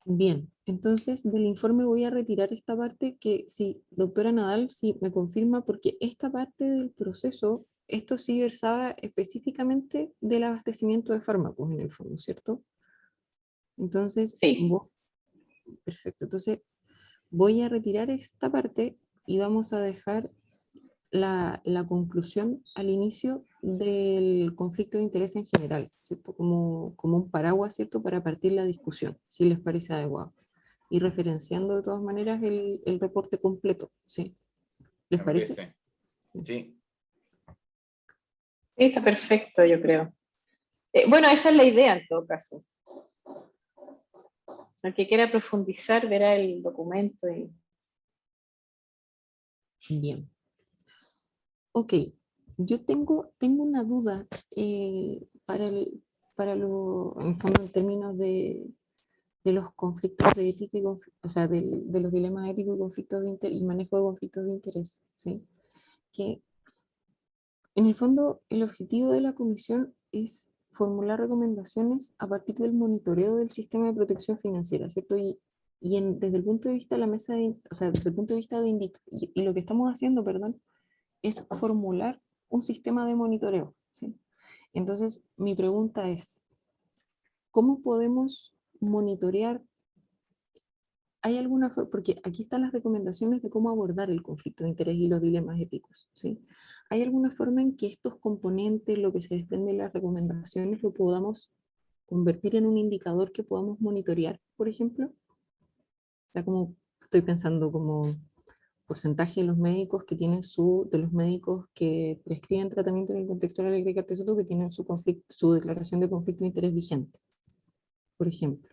Bien, entonces del informe voy a retirar esta parte que, sí, doctora Nadal, sí, me confirma, porque esta parte del proceso, esto sí versaba específicamente del abastecimiento de fármacos en el fondo, ¿cierto? Entonces, Sí. perfecto, entonces voy a retirar esta parte y vamos a dejar la conclusión al inicio del conflicto de interés en general, ¿cierto? Como un paraguas, ¿cierto? Para partir la discusión, si les parece adecuado. Y referenciando de todas maneras el reporte completo, ¿sí? ¿Les Me parece? parece. Sí. Sí, está perfecto, yo creo. Bueno, esa es la idea en todo caso. El que quiera profundizar verá el documento. Bien. Ok, yo tengo una duda en el fondo, en términos de los conflictos de ética y o sea, de los dilemas éticos y conflictos de interés y manejo de conflictos de interés, ¿sí? Que en el fondo el objetivo de la comisión es formular recomendaciones a partir del monitoreo del sistema de protección financiera, ¿cierto? Desde el punto de vista de la mesa, o sea, desde el punto de vista de y lo que estamos haciendo, perdón, es formular un sistema de monitoreo, ¿sí? Entonces, mi pregunta es, ¿cómo podemos monitorear ¿hay alguna forma? Porque aquí están las recomendaciones de cómo abordar el conflicto de interés y los dilemas éticos, ¿sí? ¿Hay alguna forma en que estos componentes, lo que se desprende de las recomendaciones, lo podamos convertir en un indicador que podamos monitorear, por ejemplo? O sea, como estoy pensando como porcentaje de los médicos que tienen de los médicos que prescriben tratamiento en el contexto de la ley de Carta de Salud, que tienen su declaración de conflicto de interés vigente, por ejemplo.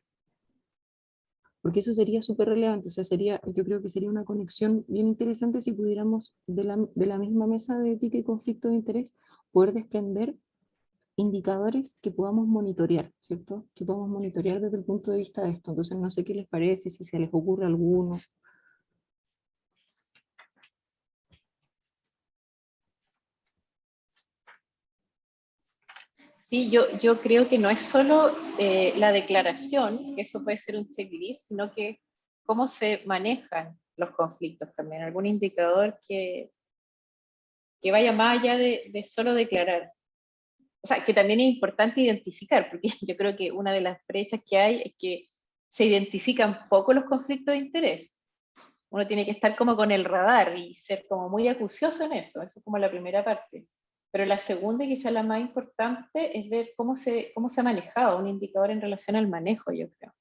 Porque eso sería súper relevante, o sea, yo creo que sería una conexión bien interesante si pudiéramos de la misma mesa de ética y conflicto de interés poder desprender indicadores que podamos monitorear, ¿cierto? Que podamos monitorear desde el punto de vista de esto. Entonces, no sé qué les parece, si se les ocurre alguno. Sí, yo creo que no es solo la declaración, que eso puede ser un checklist, sino que cómo se manejan los conflictos también, algún indicador que vaya más allá de solo declarar. O sea, que también es importante identificar, porque yo creo que una de las brechas que hay es que se identifican poco los conflictos de interés. Uno tiene que estar como con el radar y ser como muy acucioso en eso es como la primera parte. Pero la segunda, y quizá la más importante, es ver cómo se ha manejado un indicador en relación al manejo, yo creo.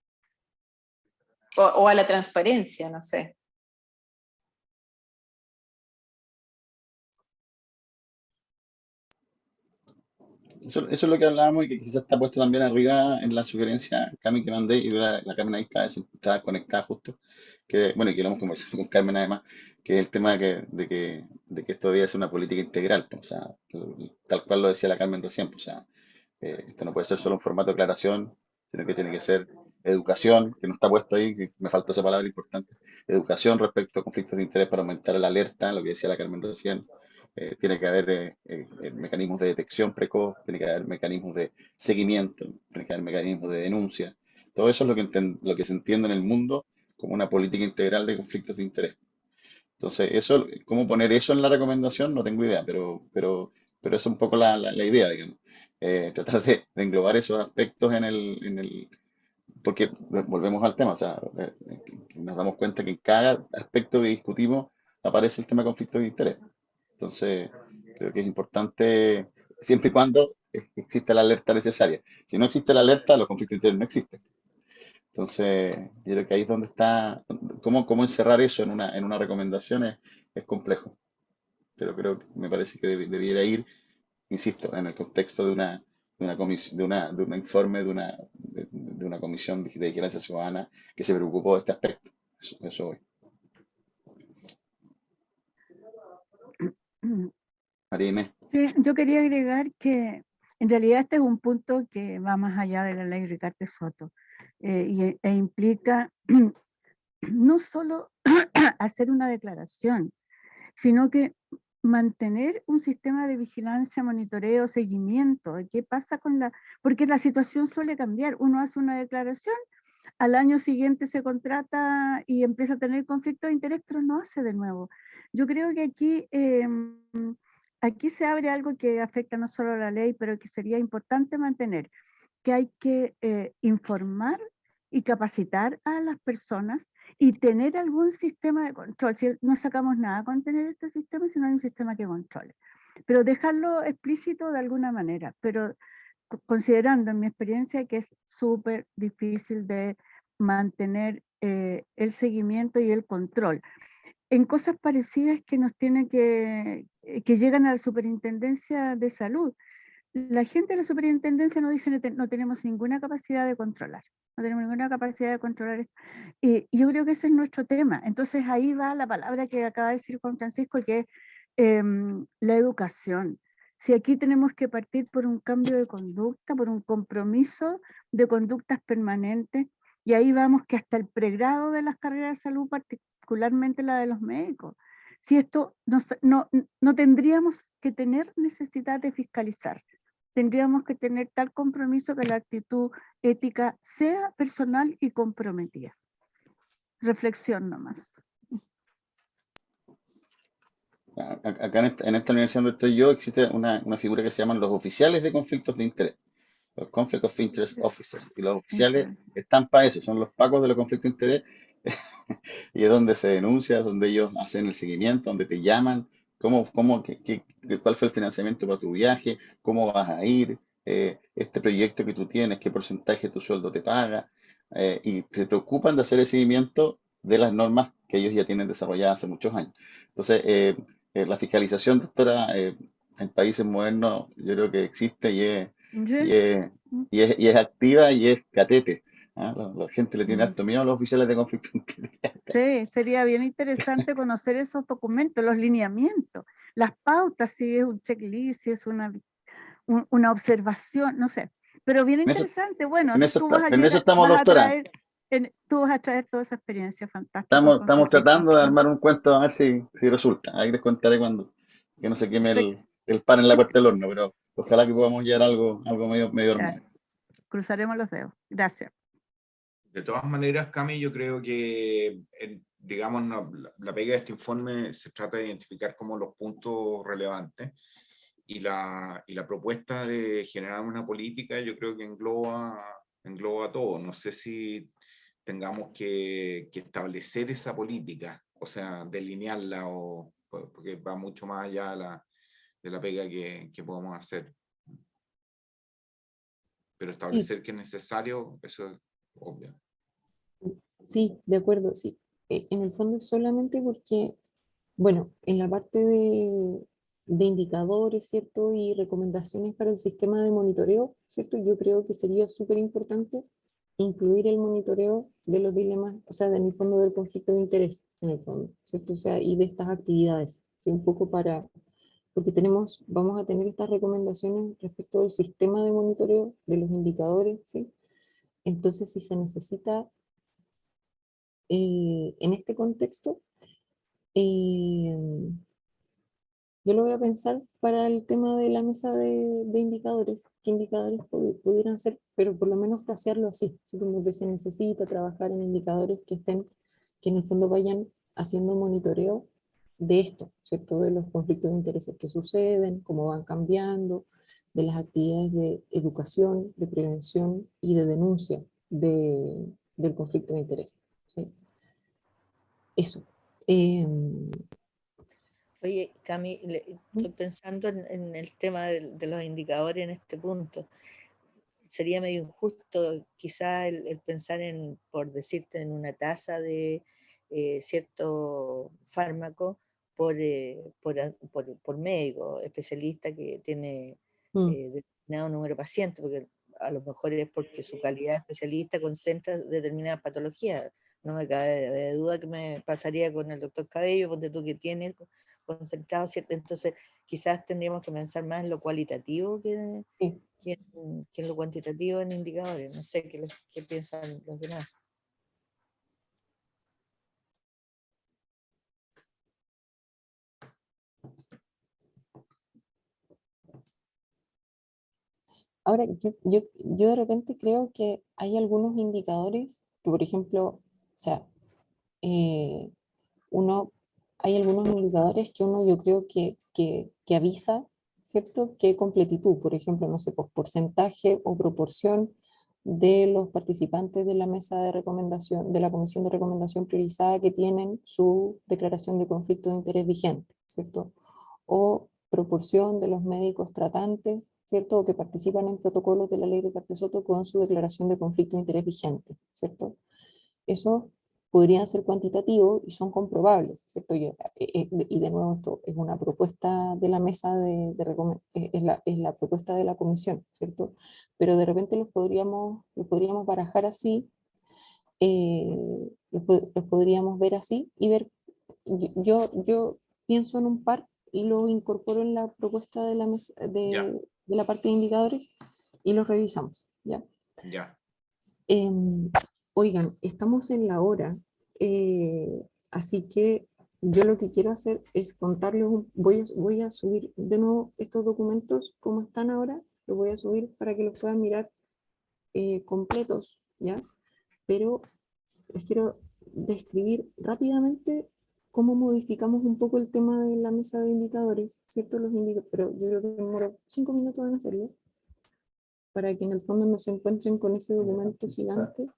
O a la transparencia, no sé. Eso es lo que hablábamos y que quizás está puesto también arriba en la sugerencia, Cami, que mandé, y la Carmen ahí estaba conectada justo, que, bueno, y que lo hemos conversado con Carmen además, que es el tema de que esto debía ser una política integral, pues, o sea, tal cual lo decía la Carmen recién, pues, o sea, esto no puede ser solo un formato de aclaración, sino que tiene que ser educación, que no está puesto ahí, que me falta esa palabra importante, educación respecto a conflictos de interés para aumentar la alerta, lo que decía la Carmen recién. Tiene que haber mecanismos de detección precoz, tiene que haber mecanismos de seguimiento, tiene que haber mecanismos de denuncia. Todo eso es lo que se entiende en el mundo como una política integral de conflictos de interés. Entonces, cómo poner eso en la recomendación, no tengo idea, pero es un poco la idea, digamos. Tratar de englobar esos aspectos porque volvemos al tema, o sea, nos damos cuenta que en cada aspecto que discutimos aparece el tema de conflicto de interés. Entonces, creo que es importante, siempre y cuando exista la alerta necesaria. Si no existe la alerta, los conflictos de interés no existen. Entonces, yo creo que ahí es donde está, cómo encerrar eso en una recomendación es complejo. Pero me parece que debiera ir, insisto, en el contexto de un informe de una comisión de vigilancia ciudadana que se preocupó de este aspecto. Eso voy. María Inés. Sí, yo quería agregar que en realidad este es un punto que va más allá de la ley Ricardo Soto e implica no solo hacer una declaración, sino que mantener un sistema de vigilancia, monitoreo, seguimiento de qué pasa porque la situación suele cambiar. Uno hace una declaración, al año siguiente se contrata y empieza a tener conflicto de interés, pero no hace de nuevo. Yo creo que aquí se abre algo que afecta no solo a la ley, pero que sería importante mantener, que hay que informar y capacitar a las personas y tener algún sistema de control. Si no sacamos nada con tener este sistema, si no hay un sistema que controle. Pero dejarlo explícito de alguna manera, pero considerando en mi experiencia que es súper difícil de mantener el seguimiento y el control. En cosas parecidas que nos tienen que llegan a la Superintendencia de Salud. La gente de la Superintendencia nos dice no tenemos ninguna capacidad de controlar. No tenemos ninguna capacidad de controlar esto. Y yo creo que ese es nuestro tema. Entonces ahí va la palabra que acaba de decir Juan Francisco, que es la educación. Si aquí tenemos que partir por un cambio de conducta, por un compromiso de conductas permanentes, y ahí vamos que hasta el pregrado de las carreras de salud, particularmente la de los médicos, si esto no tendríamos que tener necesidad de fiscalizar, tendríamos que tener tal compromiso que la actitud ética sea personal y comprometida. Reflexión nomás. Acá en esta universidad donde estoy yo existe una figura que se llaman los oficiales de conflictos de interés, los Conflict of Interest Officers, y los oficiales están para eso, son los pacos de los conflictos de interés y es donde se denuncia, donde ellos hacen el seguimiento, donde te llaman, cuál fue el financiamiento para tu viaje, cómo vas a ir, este proyecto que tú tienes, qué porcentaje de tu sueldo te paga, y se preocupan de hacer el seguimiento de las normas que ellos ya tienen desarrolladas hace muchos años. Entonces, la fiscalización, doctora, en países modernos, yo creo que existe y Sí. es, y es activa y es catete. ¿Ah? La gente le tiene Mm. harto miedo a los oficiales de conflicto de interés. Sí, sería bien interesante conocer esos documentos, los lineamientos, las pautas, si es un checklist, si es una observación, no sé. Pero bien En eso, interesante, bueno, en eso, tú vas a en eso llegar, estamos, doctora. tú vas a traer toda esa experiencia fantástica con Estamos conflictos. tratando de armar un cuento a ver si resulta. Ahí les contaré cuando que no se queme Perfecto. el pan en la puerta del horno, pero ojalá que podamos llegar a algo medio Ya, armado. cruzaremos los dedos. Gracias. De todas maneras, Cami, yo creo que, digamos, la pega de este informe se trata de identificar como los puntos relevantes y la propuesta de generar una política, yo creo que engloba todo. No sé si tengamos que establecer esa política, o sea, delinearla, porque va mucho más allá de la pega que podemos hacer. Pero Sí, establecer que es necesario, eso es obvio. sí, de acuerdo, sí. En el fondo es solamente porque, bueno, en la parte de indicadores, ¿cierto? Y recomendaciones para el sistema de monitoreo, ¿cierto? Yo creo que sería súper importante incluir el monitoreo de los dilemas, o sea, en el fondo del conflicto de interés, en el fondo, ¿cierto? O sea, y de estas actividades, ¿sí? Un poco porque vamos a tener estas recomendaciones respecto del sistema de monitoreo, de los indicadores, ¿sí? Entonces, si se necesita en este contexto, eh, yo lo voy a pensar para el tema de la mesa de indicadores, qué indicadores pudieran ser, pero por lo menos frasearlo así, ¿sí? Como que se necesita trabajar en indicadores que en el fondo vayan haciendo monitoreo de esto, ¿cierto? De los conflictos de intereses que suceden, cómo van cambiando, de las actividades de educación, de prevención y de denuncia del conflicto de interés, ¿sí? Eso. Oye, Cami, estoy pensando en el tema de los indicadores en este punto. Sería medio injusto quizá el pensar en, por decirte, en una tasa de cierto fármaco por médico especialista que tiene determinado número de pacientes, porque a lo mejor es porque su calidad de especialista concentra determinadas patologías. No me cabe duda que me pasaría con el doctor Cabello, porque tú que tienes concentrado, ¿cierto? Entonces quizás tendríamos que pensar más en lo cualitativo que en lo cuantitativo en indicadores. No sé qué piensan los demás. Ahora, yo de repente creo que hay algunos indicadores que, por ejemplo, o sea, eh, uno, hay algunos indicadores que uno yo creo que avisa, ¿cierto? Que completitud, por ejemplo, no sé, pues porcentaje o proporción de los participantes de la mesa de recomendación, de la comisión de recomendación priorizada que tienen su declaración de conflicto de interés vigente, ¿cierto? O proporción de los médicos tratantes, ¿cierto? O que participan en protocolos de la ley de Cartesoto con su declaración de conflicto de interés vigente, ¿cierto? Eso podrían ser cuantitativos y son comprobables, ¿cierto? Y de nuevo esto es una propuesta de la mesa es la propuesta de la comisión, ¿cierto? Pero de repente los podríamos barajar así, los podríamos ver así y ver, yo pienso en un par y lo incorporo en la propuesta de la mesa, Ya, de la parte de indicadores y los revisamos, ¿ya? ya. Em, Oigan, estamos en la hora, así que yo lo que quiero hacer es contarles, voy a subir de nuevo estos documentos como están ahora, los voy a subir para que los puedan mirar completos, ¿ya? Pero les quiero describir rápidamente cómo modificamos un poco el tema de la mesa de indicadores, ¿cierto? Pero yo creo que demoro 5 minutos en hacerlo, para que en el fondo no se encuentren con ese documento gigante.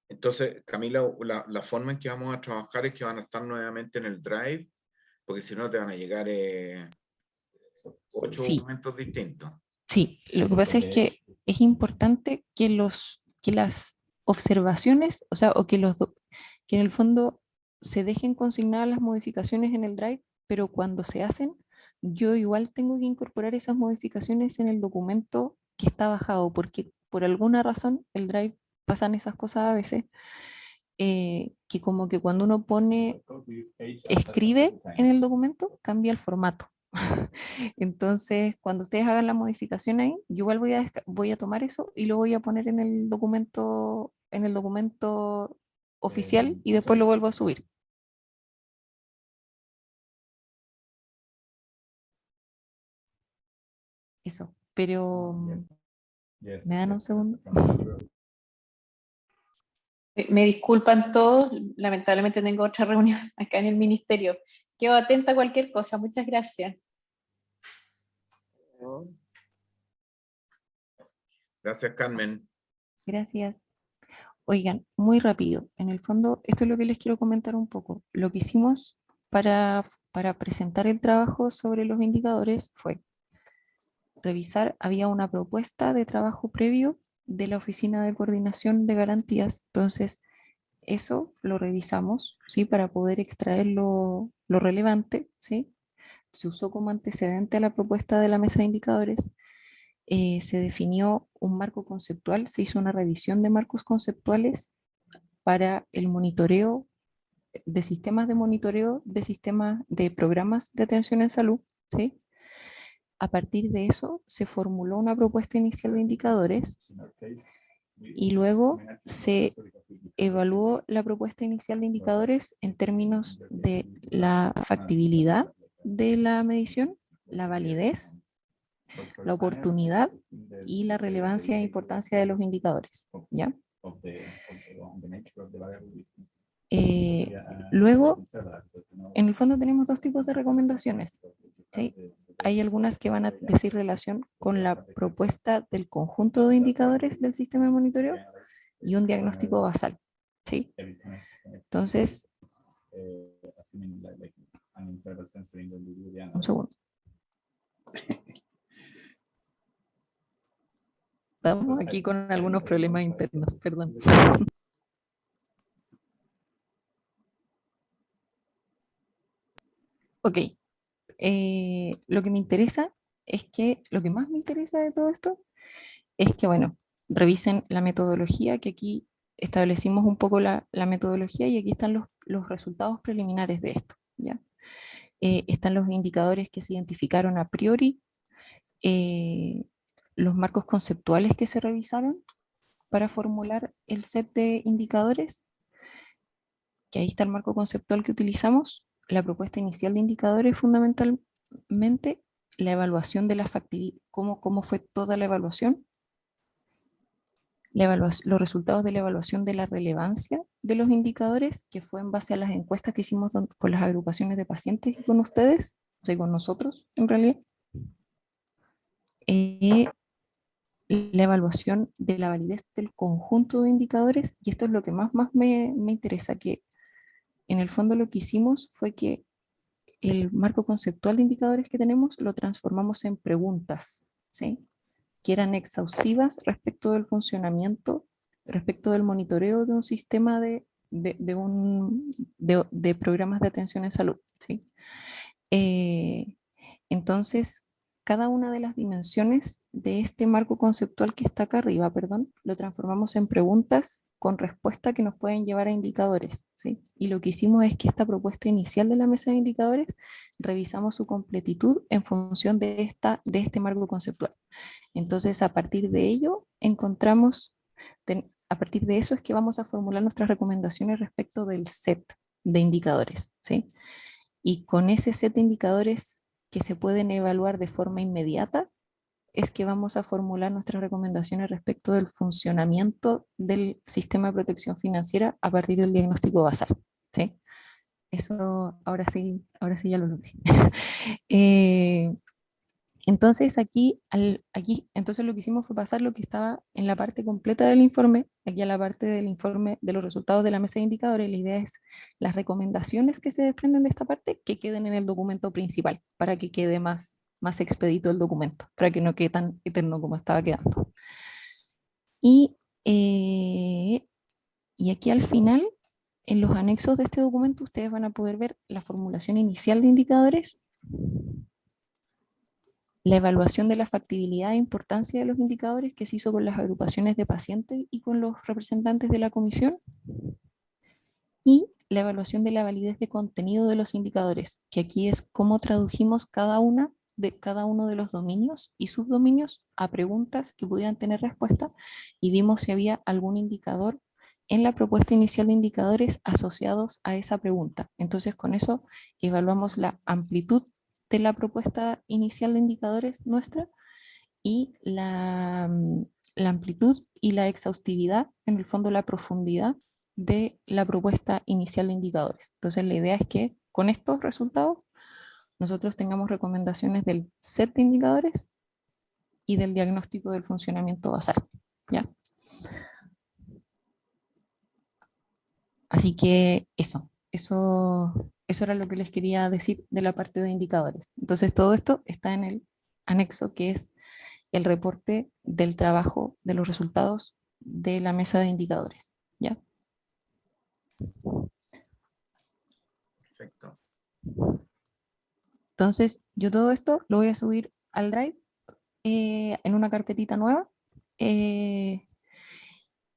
Entonces, Camila, la forma en que vamos a trabajar es que van a estar nuevamente en el Drive, porque si no te van a llegar 8 Sí. documentos distintos. Sí, lo que pasa es que es importante que las observaciones, o sea, que en el fondo se dejen consignadas las modificaciones en el Drive, pero cuando se hacen, yo igual tengo que incorporar esas modificaciones en el documento que está bajado, porque por alguna razón el Drive pasan esas cosas a veces, que como que cuando uno escribe en el documento, cambia el formato. Entonces, cuando ustedes hagan la modificación ahí, yo igual voy a tomar eso y lo voy a poner en el documento oficial y después lo vuelvo a subir. Eso, pero ¿me dan un segundo? Me disculpan todos, lamentablemente tengo otra reunión acá en el ministerio. Quedo atenta a cualquier cosa, muchas gracias. Gracias, Carmen. Gracias. Oigan, muy rápido, en el fondo, esto es lo que les quiero comentar un poco. Lo que hicimos para presentar el trabajo sobre los indicadores fue revisar, había una propuesta de trabajo previo de la Oficina de Coordinación de Garantías, entonces eso lo revisamos, ¿sí? Para poder extraer lo relevante, ¿sí? Se usó como antecedente a la propuesta de la mesa de indicadores, se definió un marco conceptual, se hizo una revisión de marcos conceptuales para el monitoreo de sistemas de monitoreo de sistemas de programas de atención en salud, ¿sí? A partir de eso se formuló una propuesta inicial de indicadores y luego se evaluó la propuesta inicial de indicadores en términos de la factibilidad de la medición, la validez, la oportunidad y la relevancia e importancia de los indicadores, ¿ya? Luego, en el fondo tenemos dos tipos de recomendaciones, ¿sí? Hay algunas que van a decir relación con la propuesta del conjunto de indicadores del sistema de monitoreo y un diagnóstico basal, ¿sí? Entonces, un segundo. Estamos aquí con algunos problemas internos, perdón. Ok, lo que me interesa es que, lo que más me interesa de todo esto es que, bueno, revisen la metodología, que aquí establecimos un poco la metodología y aquí están los resultados preliminares de esto, ¿ya? Están los indicadores que se identificaron a priori, los marcos conceptuales que se revisaron para formular el set de indicadores, que ahí está el marco conceptual que utilizamos, la propuesta inicial de indicadores fundamentalmente, la evaluación de la factibilidad, cómo fue toda la evaluación, los resultados de la evaluación de la relevancia de los indicadores, que fue en base a las encuestas que hicimos con las agrupaciones de pacientes y con ustedes, o sea, con nosotros en realidad. La evaluación de la validez del conjunto de indicadores, y esto es lo que más me interesa, que en el fondo lo que hicimos fue que el marco conceptual de indicadores que tenemos lo transformamos en preguntas, ¿sí? Que eran exhaustivas respecto del funcionamiento, respecto del monitoreo de un sistema de programas de atención en salud, ¿sí? Entonces, cada una de las dimensiones de este marco conceptual que está acá arriba, perdón, lo transformamos en preguntas con respuesta que nos pueden llevar a indicadores, ¿sí? Y lo que hicimos es que esta propuesta inicial de la mesa de indicadores, revisamos su completitud en función de este marco conceptual. Entonces, a partir de ello, a partir de eso es que vamos a formular nuestras recomendaciones respecto del set de indicadores, ¿sí? Y con ese set de indicadores que se pueden evaluar de forma inmediata, es que vamos a formular nuestras recomendaciones respecto del funcionamiento del sistema de protección financiera a partir del diagnóstico basal, ¿sí? Eso ahora sí ya lo logré. Entonces entonces lo que hicimos fue pasar lo que estaba en la parte completa del informe, aquí a la parte del informe de los resultados de la mesa de indicadores. La idea es las recomendaciones que se desprenden de esta parte que queden en el documento principal, para que quede más expedito el documento, para que no quede tan eterno como estaba quedando. Y, y aquí al final, en los anexos de este documento, ustedes van a poder ver la formulación inicial de indicadores, la evaluación de la factibilidad e importancia de los indicadores que se hizo con las agrupaciones de pacientes y con los representantes de la comisión, y la evaluación de la validez de contenido de los indicadores, que aquí es cómo tradujimos cada uno de los dominios y subdominios a preguntas que pudieran tener respuesta, y vimos si había algún indicador en la propuesta inicial de indicadores asociados a esa pregunta. Entonces con eso evaluamos la amplitud de la propuesta inicial de indicadores nuestra, y la amplitud y la exhaustividad, en el fondo la profundidad de la propuesta inicial de indicadores. Entonces la idea es que con estos resultados nosotros tengamos recomendaciones del set de indicadores y del diagnóstico del funcionamiento basal, ¿ya? Así que eso era lo que les quería decir de la parte de indicadores. Entonces todo esto está en el anexo, que es el reporte del trabajo de los resultados de la mesa de indicadores, ¿ya? Perfecto. Entonces yo todo esto lo voy a subir al Drive en una carpetita nueva, y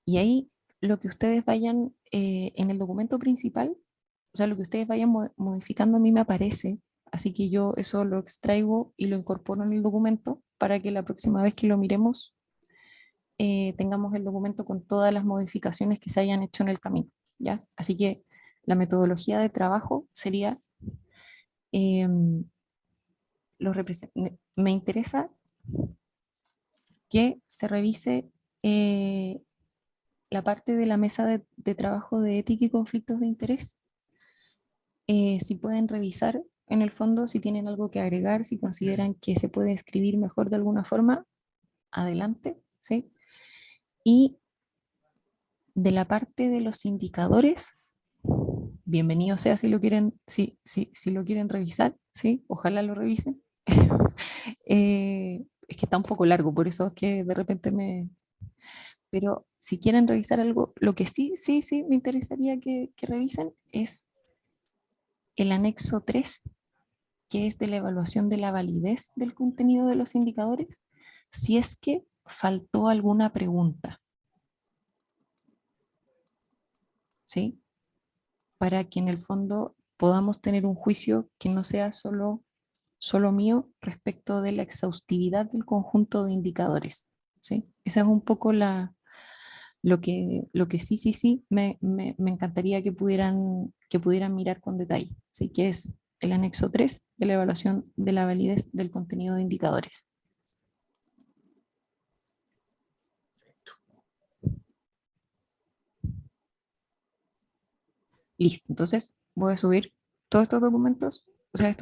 ahí lo que ustedes vayan en el documento principal, o sea, lo que ustedes vayan modificando a mí me aparece, así que yo eso lo extraigo y lo incorporo en el documento para que la próxima vez que lo miremos tengamos el documento con todas las modificaciones que se hayan hecho en el camino, ¿ya? Así que la metodología de trabajo sería, me interesa que se revise la parte de la mesa de trabajo de ética y conflictos de interés. Si pueden revisar en el fondo, si tienen algo que agregar, si consideran que se puede escribir mejor de alguna forma, adelante, ¿sí? Y de la parte de los indicadores, bienvenido sea si lo quieren, si lo quieren revisar, ¿sí? Ojalá lo revisen. Es que está un poco largo, por eso es que de repente Pero si quieren revisar algo, lo que sí me interesaría que revisen es el anexo 3, que es de la evaluación de la validez del contenido de los indicadores, si es que faltó alguna pregunta, ¿sí? Para que en el fondo podamos tener un juicio que no sea solo mío respecto de la exhaustividad del conjunto de indicadores, ¿sí? Esa es un poco lo que sí me encantaría que pudieran mirar con detalle, ¿sí? Que es el anexo 3 de la evaluación de la validez del contenido de indicadores. Listo, entonces voy a subir todos estos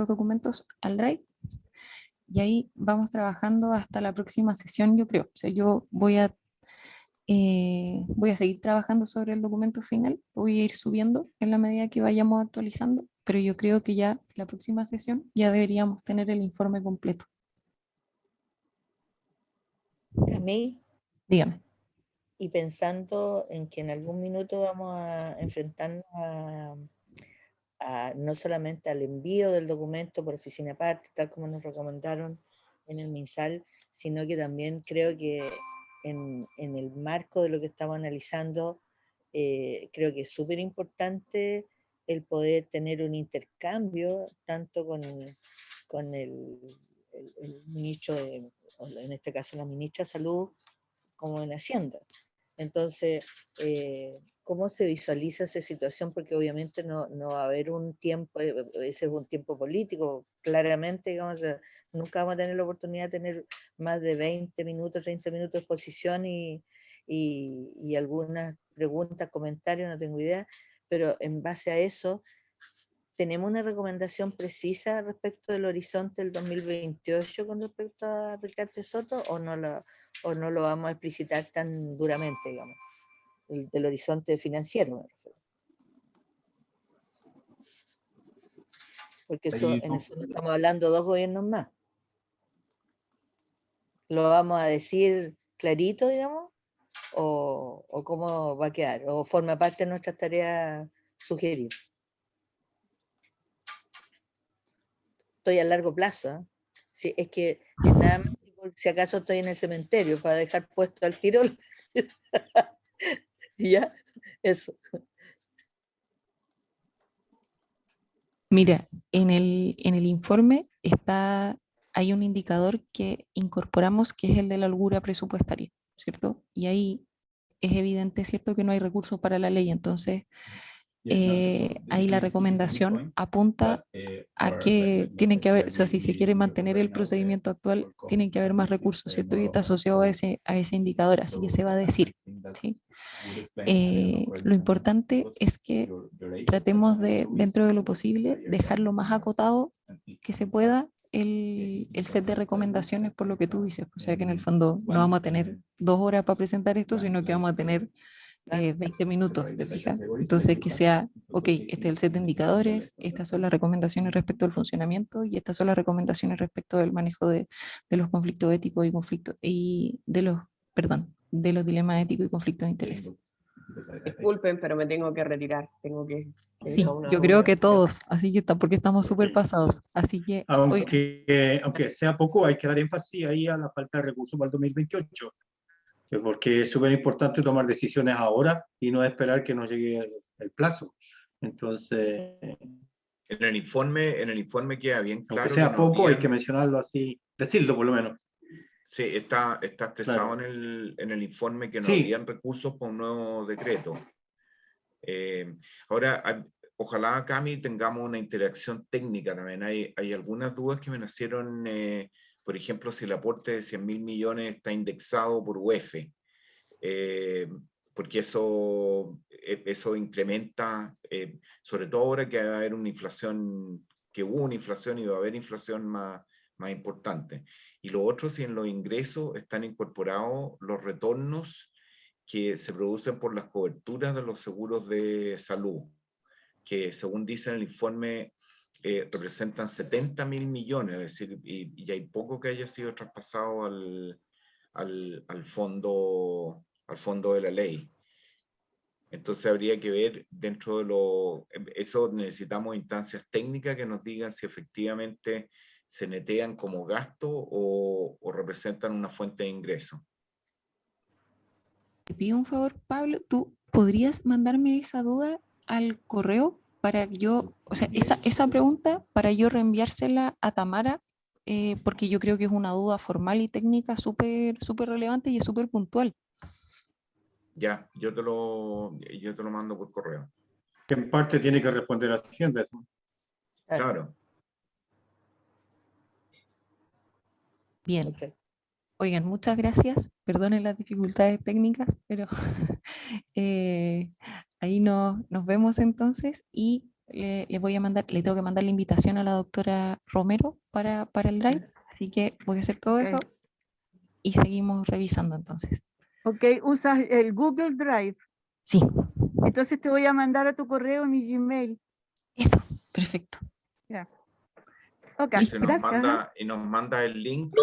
documentos al Drive, y ahí vamos trabajando hasta la próxima sesión, yo creo. O sea, yo voy a seguir trabajando sobre el documento final, voy a ir subiendo en la medida que vayamos actualizando, pero yo creo que ya la próxima sesión ya deberíamos tener el informe completo. Camille, Dígame. y pensando en que en algún minuto vamos a enfrentarnos no solamente al envío del documento por oficina aparte, tal como nos recomendaron en el MinSal, sino que también creo que en el marco de lo que estamos analizando, creo que es súper importante el poder tener un intercambio tanto con el ministro, en este caso la ministra de Salud, como en Hacienda. Entonces, ¿cómo se visualiza esa situación? Porque obviamente no va a haber un tiempo, ese es un tiempo político, claramente, digamos, nunca vamos a tener la oportunidad de tener más de 20 minutos, 30 minutos de exposición y algunas preguntas, comentarios, no tengo idea, pero en base a eso, ¿tenemos una recomendación precisa respecto del horizonte del 2028 con respecto a Ricardo Soto o no lo vamos a explicitar tan duramente, digamos, del horizonte financiero? Me refiero. Porque eso, en el fondo estamos hablando de 2 gobiernos más. ¿Lo vamos a decir clarito, digamos? ¿O cómo va a quedar? ¿O forma parte de nuestras tareas sugerir? Estoy a largo plazo. ¿Eh? Sí, es que nada más, si acaso estoy en el cementerio para dejar puesto al tiro. Y ya, eso. Mira, en el informe hay un indicador que incorporamos que es el de la holgura presupuestaria, ¿cierto? Y ahí es evidente, ¿cierto?, que no hay recursos para la ley. Entonces, ahí la recomendación apunta a que tienen que haber, o sea, si se quiere mantener el procedimiento actual, tienen que haber más recursos, ¿cierto? Y está asociado a ese indicador, así que se va a decir, ¿sí? Lo importante es que tratemos de, dentro de lo posible, dejar lo más acotado que se pueda el set de recomendaciones por lo que tú dices. O sea que en el fondo no vamos a tener 2 horas para presentar esto, sino que vamos a tener 20 minutos, ¿te fijas? Entonces que sea, ok, este es el set de indicadores, estas son las recomendaciones respecto al funcionamiento y estas son las recomendaciones respecto del manejo de los conflictos éticos y de los dilemas éticos y conflictos de interés. Disculpen, pero me tengo que retirar. Tengo que Sí, ir a una yo creo que reunión. todos, así que porque estamos súper pasados. Así que, oigan, Aunque sea poco, hay que dar énfasis ahí a la falta de recursos para el 2028, porque es súper importante tomar decisiones ahora y no esperar que nos llegue el plazo. Entonces, En el informe queda bien claro. aunque sea que no poco, habían- hay que mencionarlo así, decirlo por lo menos. Sí, está expresado Claro. en el informe que no Sí. habrían recursos para un nuevo decreto. Ahora, ojalá, Cami, tengamos una interacción técnica también. Hay algunas dudas que me nacieron, por ejemplo, si el aporte de 100.000 millones está indexado por UEF, porque eso incrementa, sobre todo ahora que va a haber una inflación, que hubo una inflación y va a haber inflación más importante. Y lo otro, si en los ingresos están incorporados los retornos que se producen por las coberturas de los seguros de salud, que según dice en el informe representan 70.000 millones, es decir, y hay poco que haya sido traspasado al fondo de la ley. Entonces habría que ver dentro de eso necesitamos instancias técnicas que nos digan si efectivamente se netean como gasto o representan una fuente de ingreso. te pido un favor, Pablo, ¿tú podrías mandarme esa duda al correo para yo, o sea, esa pregunta para yo reenviársela a Tamara, porque yo creo que es una duda formal y técnica súper relevante y es súper puntual. Ya, yo te lo mando por correo. Que en parte tiene que responder a Hacienda. Claro. Bien. Okay. Oigan, muchas gracias. Perdonen las dificultades técnicas, pero ahí nos vemos entonces y le tengo que mandar la invitación a la doctora Romero para el Drive, así que voy a hacer todo eso y seguimos revisando entonces. Ok, usas el Google Drive. Sí. Entonces te voy a mandar a tu correo mi Gmail. Eso, perfecto. Ya. Ok, Entonces gracias. nos manda el link,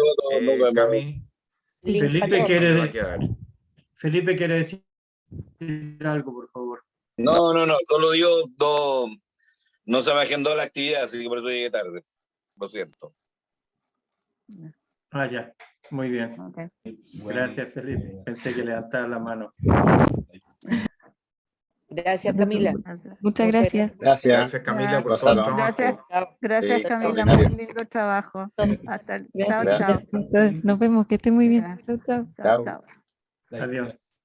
Cami. Sí. Felipe quiere decir algo, por favor. No, solo digo, no se me agendó la actividad, así que por eso llegué tarde. Lo siento. Ah, ya. Muy bien. Okay. Gracias, Felipe. Pensé que levantaba la mano. Gracias, Camila. Muchas gracias. Gracias, Camila, por Pasaron. todo el trabajo. Gracias, Sí, Camila. extraordinario. Muy lindo trabajo. Hasta Gracias. chao. Nos vemos, que esté muy bien. Chao, chao. Chao, chao. Adiós.